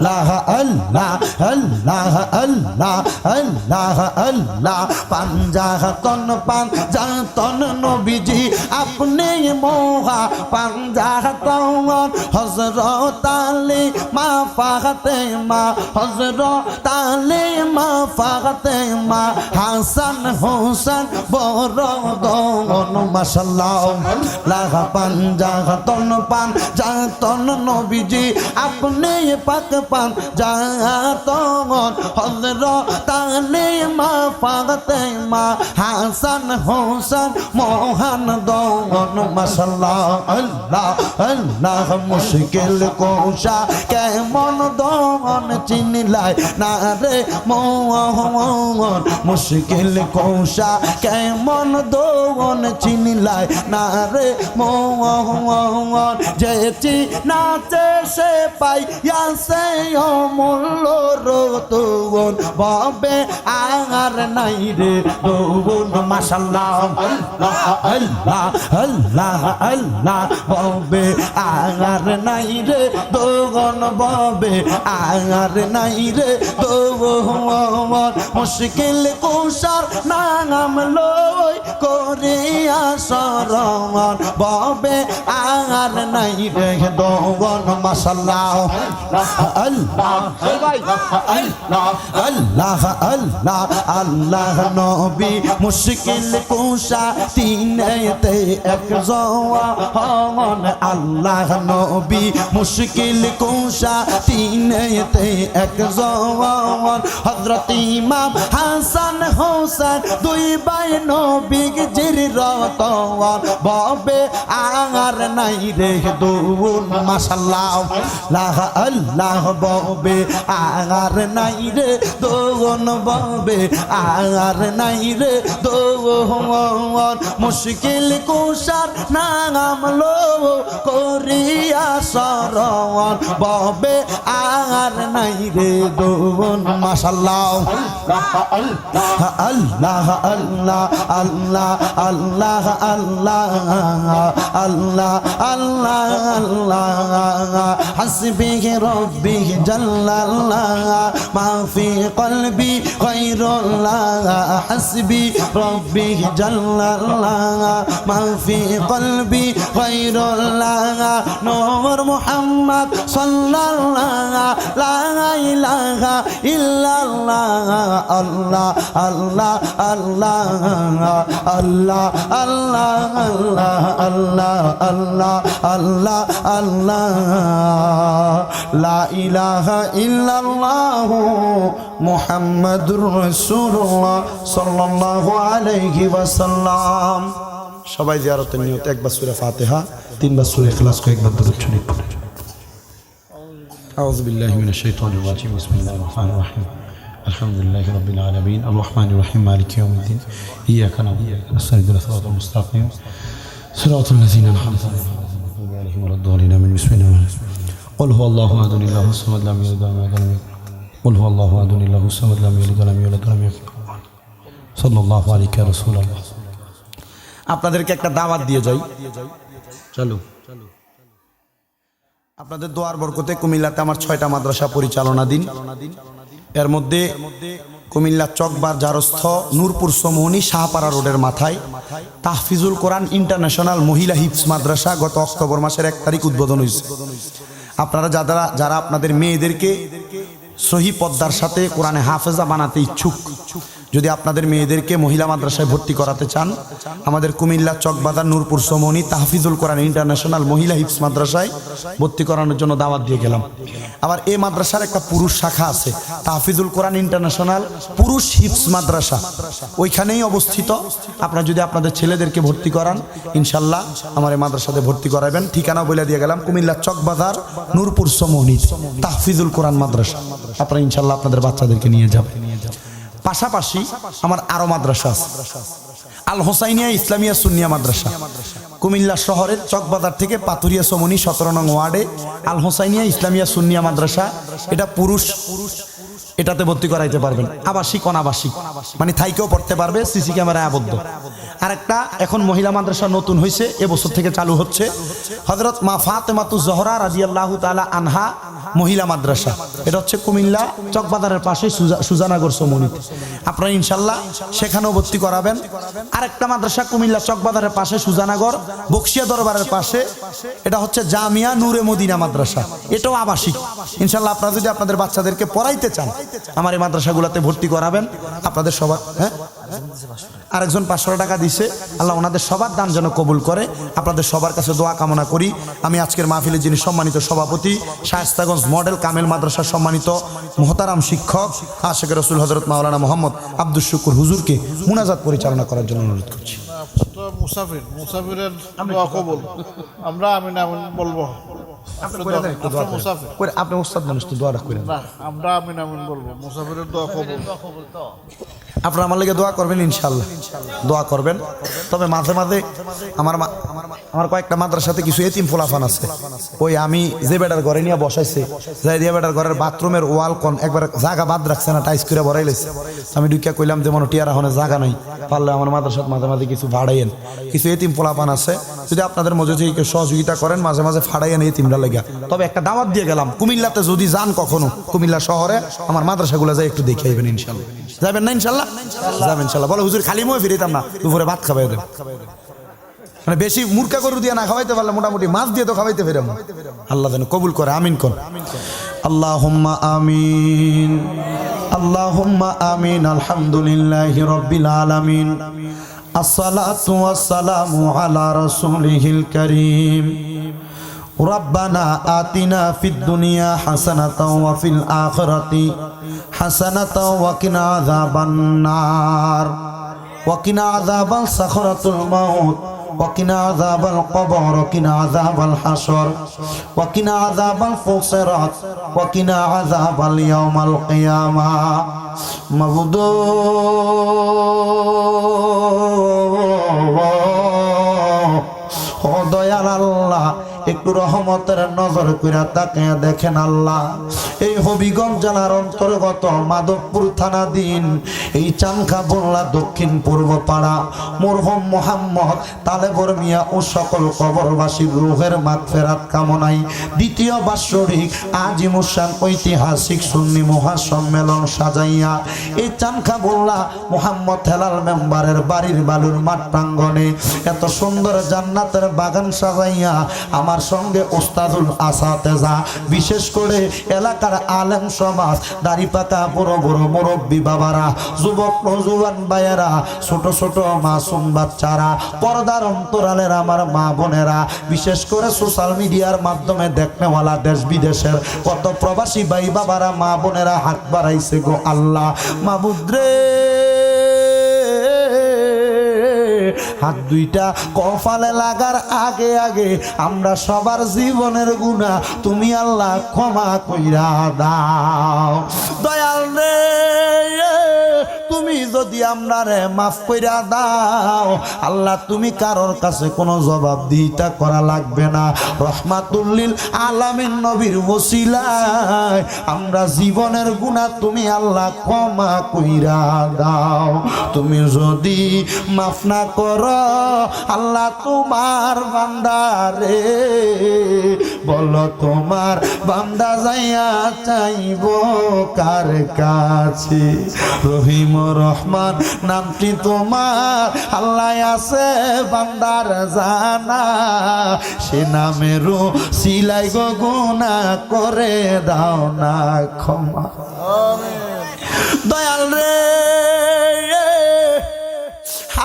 লা আল্লাহ আল্লাহ আল্লাহ আল্লাহ আল্লাহ পাঞ্জাতন পাঞ্জাতন নবীজি আপনি মোহা পাঞ্জাতন হযরত আলী মা ফাতেমা হযরত আলী মা ফাতেমা হাসান হোসেন বড় দন মাশাআল্লাহ লা পাঞ্জাতন পাঞ্জাতন নবীজি আপনি পাক পাঞ্জাতন হযরত আলী মা ফাতেমা হাসান হোসেন মহান দন মাশাআল্লাহ আল্লাহ আল্লাহ মুশকিল কোশা কেমন দন চিনলাই না রে মোহন মুশকিল কোশা কেমন দন চিনলাই না রে মোহন যেটি নাচে সে পাইয়াছে অমূল্য রতন বাবে আর নাই রে দৌন মাশাআল্লাহ আল্লাহ আল্লাহ আল্লাহ আল্লাহ বাবে আর নাই রে দৌন বাবে আর নাই রে দৌন মুশকিল কুশার নাম লই করিয়া শরণ বাবে আর নাই রে দৌন মাশাআল্লাহ আল্লাহ আল্লাহ আল্লাহ আল্লাহ আল্লাহ নবী মুশকিল কুশা তিনেতে একজন আল্লাহ নবী মুশকিল কুশা তিনেতে একজন হযরত ইমাম হাসান হোসেন দুই ভাই নবীজির রতন বাবে আর নাই রে দুন মাশাআল্লাহ লা আল্লাহ বাবে আর নাই রে দোন বাবে আর নাই রে দোন মুশকিল কুশার নাম লো করিয়া শরণ বাবে আর নাই রে দোন মাশাআল্লাহ আল্লাহ আল্লাহ আল্লাহ আল্লাহ আল্লাহ আল্লাহ আল্লাহ আল্লাহ হাসবি রব্বি জাল্লাল্লাহ মা ফি কলবি গায়রুল্লাহ হাসবি রব্বি জাল্লাল্লাহ মা ফি কলবি গায়রুল্লাহ নূর মুহাম্মদ সাল্লাল্লাহ লা ইলাহা ইল্লাল্লাহ আল্লাহ আল্লাহ আল্লাহ আল্লাহ আল্লাহ আল্লাহ আল্লাহ আল্লাহ আল্লাহ লা ইলাহা ইল্লাল্লাহ মুহাম্মাদুর রাসূলুল্লাহ সাল্লাল্লাহু আলাইহি ওয়াসাল্লাম। সবাই জিয়ারতের নিয়ত একবার সূরা ফাতিহা, তিনবার সূরা ইখলাস, কয়েকবার দরুদ শরীফ পড়ুন। আউযু বিল্লাহি মিনাশ শাইতানির রাজিম। বিসমিল্লাহির রহমানির রহিম। আলহামদুলিল্লাহি রাব্বিল আলামিন আর রহমানির রহিম মালিকি ইয়াউমিদ্দিন ইয়্যাকা না'বুদু ওয়া ইয়্যাকা নাস্তাঈন ইহদিনাস সিরাতাল মুস্তাকিম সিরাতাল লাযিনা আন'আমতা আলাইহিম ওয়ালাদ দাল্লিন আমিন। বিসমিল্লাহ। قل هو الله احد الله الصمد لم يلد ولم يولد ولم يكن قل هو الله احد الله الصمد لم يلد ولم يولد ولم يكن সাল্লাল্লাহু আলাইহি ওয়া রাসূলুল্লাহ। আপনাদেরকে একটা দাওয়াত দিয়ে যাই। চলো, আপনাদের দোয়ার বরকতে কুমিল্লাতে আমার 6টা মাদ্রাসা পরিচালনা দিন। এর মধ্যে কুমিল্লা চকবার জারস্থ নূরপুর সমুনি শাহপাড়া রোডের মাথায় তাহফিজুল কোরআন ইন্টারন্যাশনাল মহিলা হিফজ মাদ্রাসা গত অক্টোবর মাসের 1 তারিখ উদ্বোধন হয়েছে। আপনারা যারা আপনাদের মেয়েদেরকে সহি পদ্মার সাথে কোরআনে হাফেজা বানাতে ইচ্ছুক, যদি আপনাদের মেয়েদেরকে মহিলা মাদ্রাসায় ভর্তি করাতে চান, আমাদের কুমিল্লা চকবাজার নূরপুর সমনি তাহফিজুল কোরআন ইন্টারন্যাশনাল মহিলা হিফজ মাদ্রাসায় ভর্তি করানোর জন্য দাওয়াত দিয়ে গেলাম। আবার এই মাদ্রাসার একটা পুরুষ শাখা আছে, তাহফিজুল কোরআন ইন্টারন্যাশনাল পুরুষ হিফজ মাদ্রাসা, ওইখানেই অবস্থিত। আপনারা যদি আপনাদের ছেলেদেরকে ভর্তি করান, ইনশাল্লাহ আমার এই মাদ্রাসাতে ভর্তি করাবেন। ঠিকানা বলে দিয়ে গেলাম, কুমিল্লা চকবাজার নূরপুর সমনি তাহফিজুল কোরআন মাদ্রাসা। আপনারা ইনশাল্লাহ আপনাদের বাচ্চাদেরকে নিয়ে যাবেন। পাশাপাশি আমার আরো মাদ্রাসা আছে, আল হোসাইনিয়া ইসলামিয়া সুন্নিয়া মাদ্রাসা, কুমিল্লা শহরের চকবাজার থেকে পাতুরিয়া সমনি 17 নং ওয়ার্ডে আল হোসাইনিয়া ইসলামিয়া সুন্নিয়া মাদ্রাসা। এটা পুরুষ, এটাতে ভর্তি করাইতে পারবেন। আবাসিক অনাবাসিক মানে থাইকেও পড়তে পারবে, সিসি ক্যামেরায় আবদ্ধ। আরেকটা এখন মহিলা মাদ্রাসা নতুন হয়েছে, এবছর থেকে চালু হচ্ছে, হযরত মা ফাতেমাতুজ জোহরা রাদিয়াল্লাহু তাআলা আনহা মহিলা মাদ্রাসা। এটা হচ্ছে কুমিল্লা চকবাজারের পাশে সুজানগর সমনিত। আপনারা ইনশাল্লাহ সেখানেও ভর্তি করাবেন। আরেকটা মাদ্রাসা কুমিল্লা চকবাজারের পাশে সুজানগর বক্সিয়া দরবারের পাশে, এটা হচ্ছে জামিয়া নূরে মদিনা মাদ্রাসা, এটাও আবাসিক। ইনশাল্লাহ আপনারা যদি আপনাদের বাচ্চাদেরকে পড়াইতে চান আমার এই মাদ্রাসাগুলোতে ভর্তি করাবেন। আপনাদের সবার আরেকজন 500 টাকা দিছে, আল্লাহ ওনাদের সবার দান যেন কবুল করে। আপনাদের সবার কাছে দোয়া কামনা করি। আমি আজকের মাহফিলে যিনি সম্মানিত সভাপতি, শায়েস্তাগঞ্জ মডেল কামেল মাদ্রাসার সম্মানিত মোহতারাম শিক্ষক আশিক রাসূল হযরত মাওলানা মোহাম্মদ আব্দুল শুকুর হুজুরকে মুনাজাত পরিচালনা করার জন্য অনুরোধ করছি। তো মুসাফিরের দোয়া কবুল, আমরা আমিন আমিন বলবো। মুসাফির আপনি ওস্তাদ মানুষ তো দোয়া করেন না, আমরা আমিন আমিন বলবো, মুসাফিরের দোয়া কবুল। আপনারা আমার লেগে দোয়া করবেন, ইনশাল্লাহ দোয়া করবেন। তবে মাঝে মাঝে আমার কয়েকটা মাদ্রাসাতে কিছু এতিম ফোলাফান আছে, ওই আমি যে বেটার ঘরে নিয়ে বসাইছে, যাই দিয়ে বেটার ঘরের বাথরুমের ওয়াল কোন একবার জায়গা বাদ রাখছে না, টাইস করে ভরাই লাইছে। আমি ঢুকিয়া কইলাম যে মনে টিয়ারা হনে জায়গা নাই, পারলে আমার মাদ্রাসাত মাঝে মাঝে কিছু ভাড়াইয়েন। কিছু এতিম ফোলাফান আছে, যদি আপনাদের মধ্যে থেকে কেউ সহযোগিতা করেন মাঝে মাঝে ফাড়াইয়েন এতিমরা লেগা। তবে একটা দাওয়াত দিয়ে গেলাম, কুমিল্লাতে যদি যান কখনো, কুমিল্লা শহরে আমার মাদ্রাসাগুলো যাই একটু দেখে আইবেন ইনশাল্লাহ। যাবেন না ইনশাল্লাহ? যাবেন ইনশাল্লাহ। বলো হুজুর খালি মই ফিরিতাম না, দুপুরে ভাত খাওয়াই দেন। মানে বেশি মুরকা গরু দিয়ে না খাওয়াইতে পারলে মোটামুটি মাছ দিয়ে তো খাওয়াইতে ফেরাম। আল্লাহ যেন কবুল করে, আমিন কোন। আল্লাহুম্মা আমিন, আল্লাহুম্মা আমিন। আলহামদুলিল্লাহি রাব্বিল আলামিন, আসসালাতু ওয়াসসালামু আলা রাসূলিহিল কারীম। রব্বানা আতিনা ফিদ দুনিয়া হাসানাতাও ওয়া ফিল আখিরাতি হাসানাতাও ওয়া কিনা আযাবান নার ওয়া কিনা আযাবাল সাখরাতুল মাউত ওয়া কিনা আযাবাল কবর ওয়া কিনা আযাবাল হাসর ওয়া কিনা আযাবাল ফুসিরাত ওয়া কিনা আযাবাল ইয়াউমাল কিয়ামা। মাবুদ ও দয়াল আল্লাহ, একটু রহমতের নজর কইরা তাকায়া দেখেন আল্লাহ। এই হবিগঞ্জ জেলার অন্তর্গত মাধবপুর থানাধীন এই চানখা বল্লা দক্ষিণ পূর্ব পাড়া মরহুম মোহাম্মদ তালেবর মিয়া ও সকল কবরবাসীর রূহের মাগফিরাত কামনায় দ্বিতীয় বাৎসরিক আজিমুসান ঐতিহাসিক সুন্নি মহাসম্মেলন সাজাইয়া এই চানখা বল্লা মোহাম্মদ হেলাল মেম্বারের বাড়ির বালুর মাঠ প্রাঙ্গণে এত সুন্দর জান্নাতের বাগান সাজাইয়া আমার সঙ্গে ওস্তাদুল আসাতেজা, বিশেষ করে এলাকার আলেম সমাজ, দাড়ি পাকা বড় বড় মুরব্বী বাবারা, যুবক নওজোয়ান ভাইয়েরা, ছোট ছোট মাসুম বাচ্চারা, পর্দার অন্তরালের আমার মা বোনেরা, বিশেষ করে সোশ্যাল মিডিয়ার মাধ্যমে দেখনেওয়ালা দেশ বিদেশের কত প্রবাসী ভাই বাবারা, মা বোনেরা হাত বাড়াইছে গো আল্লাহ। মাবুদ রে, হাত দুইটা কপালে লাগার আগে আগে আমরা সবার জীবনের গুনাহ তুমি আল্লাহ ক্ষমা কইরা দাও। দয়াল রে, তুমি যদি আমরারে মাফ কইরা দাও আল্লাহ, তুমি কারোর কাছে কোনো জবাবদিহিতা করা লাগবে না। রহমাতুল্লিল আলামিন নবীর ওসিলায় আমরা জীবনের গুনাহ তুমি আল্লাহ ক্ষমা কইরা দাও। তুমি যদি মাফ না করো আল্লাহ, তোমার বান্দারে বলো তোমার বান্দা যাইয়া চাইব কার কাছে? রহিম রহমান নামটি তোমার আল্লাহ আছে বান্দার জানা, সে নামেরও সিলাই গো গুনাহ করে দাও না ক্ষমা। দয়াল রে,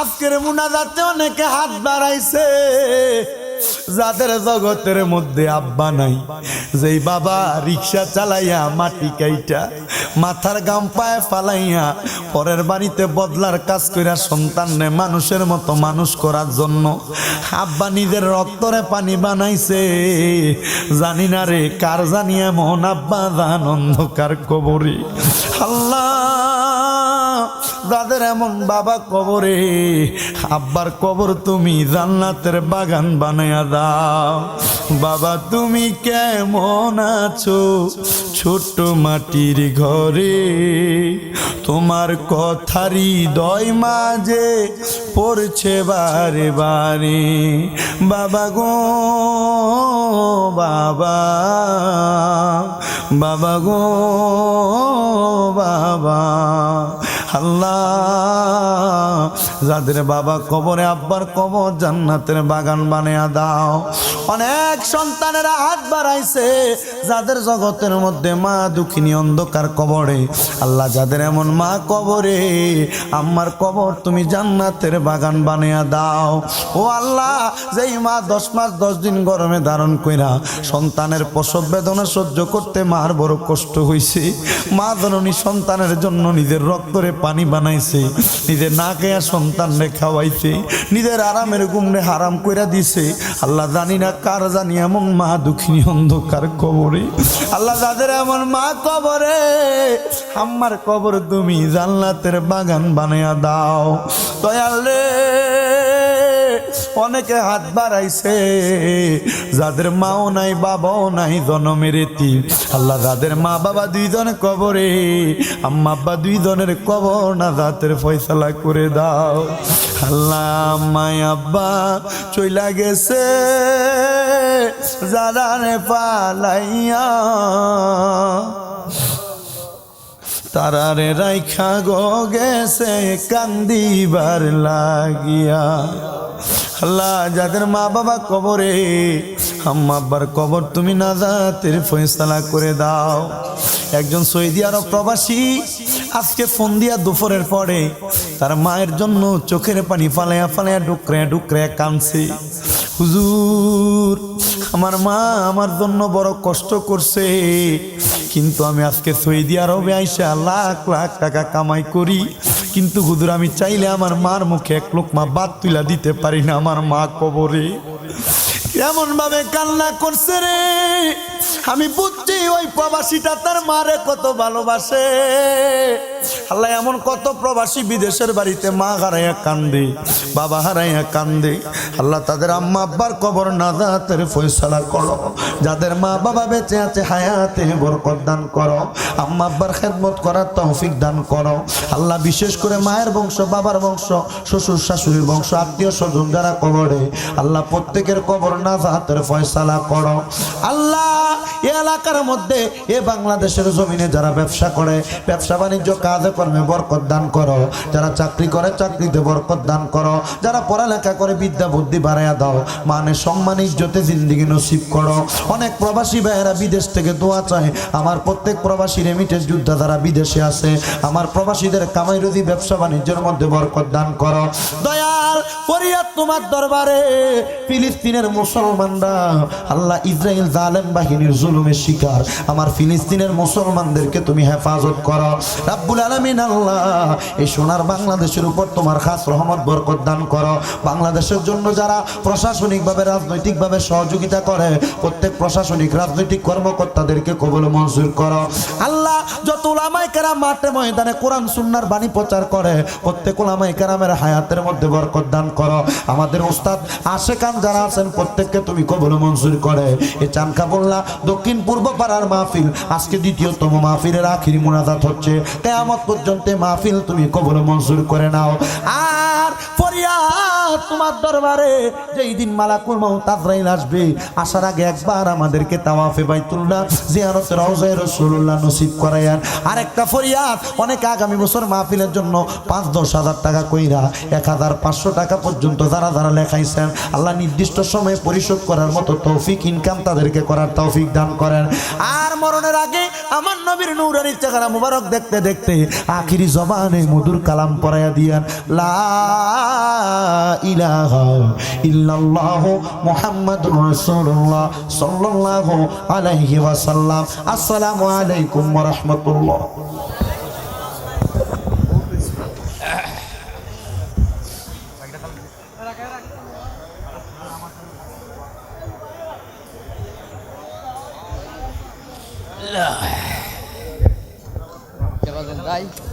আজকের মুনাজাতে অনেকে হাত বাড়াইছে, যাদের জগতের মধ্যে আব্বা নাই, যেই বাবা রিক্সা চালাইয়া মাটি কাইটা মাথার গাম পায়ে ফালাইয়া পরের বাড়িতে বদলার কাজ কইরা সন্তানরে মানুষের মতো মানুষ করার জন্য আব্বা নিজের রক্তরে পানি বানাইছে। জানি না রে কার জানি এমন আব্বা জান অন্ধকার কবরে। আল্লাহ, যাদের এমন বাবা কবরে, আব্বার কবর তুমি জান্নাতের বাগান বানায়া দাও। বাবা তুমি কেমন আছো ছোট্ট মাটির ঘরে, তোমার কথারই হৃদয় মাঝে পড়ছে বারে বারে। বাবা গো বাবা, বাবা গো বাবা, আল্লাহ যাদের বাবা কবরে, আব্বার কবর জান্নাতের বাগান বানিয়ে দাও। অনেক সন্তানেরা হাত বাড়াইছে যাদের জগতের মধ্যে মা দুঃখিনী অন্ধকার কবরে। আল্লাহ যাদের এমন মা কবরে, আম্মার কবর তুমি জান্নাতের বাগান বানিয়ে দাও। ও আল্লাহ, যেই মা 10 মাস 10 দিন গরমে ধারণ কইরা সন্তানের প্রসব বেদনা সহ্য করতে মার বড় কষ্ট হইছে, মা জননী সন্তানের জন্য নিজের রক্তরে পানি বানাইছে, নিজের না খেয়া সন্তানরে খাওয়াইছে, নিজের আরামের ঘুমরে হারাম কইরা দিছে। আল্লাহ জানি না কার জানি এমন মা দুঃখিনী অন্ধকার কবরে। আল্লাহ যাদের এমন মা কবরে, আম্মার কবর তুমি জান্নাতের বাগান বানায়া দাও। দয়াল রে, অনেকে হাত বাড়াইছে যাদের মাও নাই বাবাও নাই জনমের এতিম। আল্লাহ যাদের মা বাবা 2 জন কবরে, আম্মা আব্বা 2 জনের কবর না জাতের ফয়সালা করে দাও। আল্লাহ আম্মাই আব্বা চইলা গেছে জানানে পালাইয়া, তারারে রাইখা গো গেছে কান্দিবার লাগিয়া। আল্লাহ যাদের মা বাবা কবরে, আম্মা আব্বার কবর তুমি নাজাতের ফয়সালা করে দাও। একজন সৌদি আরব প্রবাসী আজকে ফোন দিয়া দুপুরের পরে তার মায়ের জন্য চোখের পানি ফালাইয়া ফালাইয়া ডুকরে ডুকরে কাঁদছে। হুজুর, আমার মা আমার জন্য বড় কষ্ট করছে, কিন্তু আমি আজকে সৌদি আরবে আইসা লাখ লাখ টাকা কামাই করি, কিন্তু হুজুর আমি চাইলে আমার মার মুখে 1 লোকমা ভাত তুলা দিতে পারি না। আমার মা কবরে এমন ভাবে কান্না করছে রে, আমি বুঝছি ওই প্রবাসীটা তার মারে কত ভালোবাসে। আল্লাহ এমন কত প্রবাসী বিদেশের বাড়িতে মা হারাইয়া কান্দে, বাবা হারাইয়া কান্দে। আল্লাহ তাদের আম্মা আব্বার কবর নাজাতের ফয়সালা করো। যাদের মা বাবা বেঁচে আছে হায়াতে বরকত দান করো, আম্মা আব্বার খেদমত করার তৌফিক দান করো। আল্লাহ বিশেষ করে মায়ের বংশ, বাবার বংশ, শ্বশুর শাশুড়ির বংশ, আত্মীয় স্বজন যারা কবরে, আল্লাহ প্রত্যেকের কবর নাজাতের ফয়সালা করো। আল্লাহ এ এলাকার মধ্যে, এ বাংলাদেশের জমিনে যারা ব্যবসা করে, ব্যবসা বাণিজ্য কাজে কর্মে বরকত দান করো। যারা চাকরি করে চাকরিতে বরকত দান করো। যারা পড়ালেখা করে বিদ্যা বুদ্ধি বাড়াইয়া দাও। মানে সম্মান ইজ্জতে জিন্দিগি নসিব করো। অনেক প্রবাসী ভাইয়েরা বিদেশ থেকে দোয়া চায়। আমার প্রত্যেক প্রবাসী রেমিটেন্স যোদ্ধা যারা বিদেশে আছে, আমার প্রবাসীদের কামাই রুজি ব্যবসা বাণিজ্যের মধ্যে বরকত দান করো। দয়াল ফরিয়াদ তোমার দরবারে, ফিলিস্তিনের মুসলমানরা আল্লাহ ইসরায়েল জালেম বাহিনীর জুলুমের শিকার, আমার ফিলিস্তিনের মুসলমানদেরকে তুমি হেফাজত করো রাব্বুল আলামিন। আল্লাহ এই সোনার বাংলাদেশের উপর তোমার খাস রহমত বরকত দান করো। বাংলাদেশের জন্য যারা প্রশাসনিকভাবে রাজনৈতিকভাবে সহযোগিতা করে, প্রত্যেক প্রশাসনিক রাজনৈতিক কর্মকর্তাদেরকে কবুল মঞ্জুর করো। আল্লাহ যত উলামায়ে কেরাম মাঠে ময়দানে কোরআন সুন্নাহর বাণী প্রচার করে, প্রত্যেক উলামায়ে কেরামের হায়াতের মধ্যে বরকত দান করো। আমাদের উস্তাদ আশেকান যারা আছেন প্রত্যেককে তুমি কবুল মঞ্জুর করে। এই চানকাবুল্লাহ দক্ষিণ পূর্ব পাড়ার মাহফিল আজকে ২য়তম মাহফিলের আখিরি মুনাজাত হচ্ছে। কিয়ামত পর্যন্ত মাহফিল তুমি কবুল মঞ্জুর করে নাও। আর ফরিয়াদ তোমার দরবারে, যেই দিন মালাকুল মউত আজরাইল আসবে, আসার আগে একবার আমাদেরকে তাওয়াফে বাইতুল্লাহ জিয়ারতে রওজায়ে রাসূলুল্লাহ নসিব করায়ান। আরেকটা ফরিয়াদ, অনেকে আগামী বছর মাহফিলের জন্য ৫-১০ হাজার টাকা কইরা ১৫০০ টাকা পর্যন্ত যারা যারা লেখাইছেন, আল্লাহ নির্দিষ্ট সময়ে পরিশোধ করার মতো তৌফিক ইনকাম তাদেরকে করার তৌফিক দান করেন। আর মরণের আগে আমার নবীর নূরানি চেহারা মুবারক দেখতে দেখতে আখিরি জবানে মধুর কালাম পড়াইয়া দিয়ান, লা ইলাহা ইল্লাল্লাহু মুহাম্মাদুর রাসূলুল্লাহ সাল্লাল্লাহু আলাইহি ওয়াসাল্লাম। আসসালামু আলাইকুম ওয়া রাহমাতুল্লাহ। তাই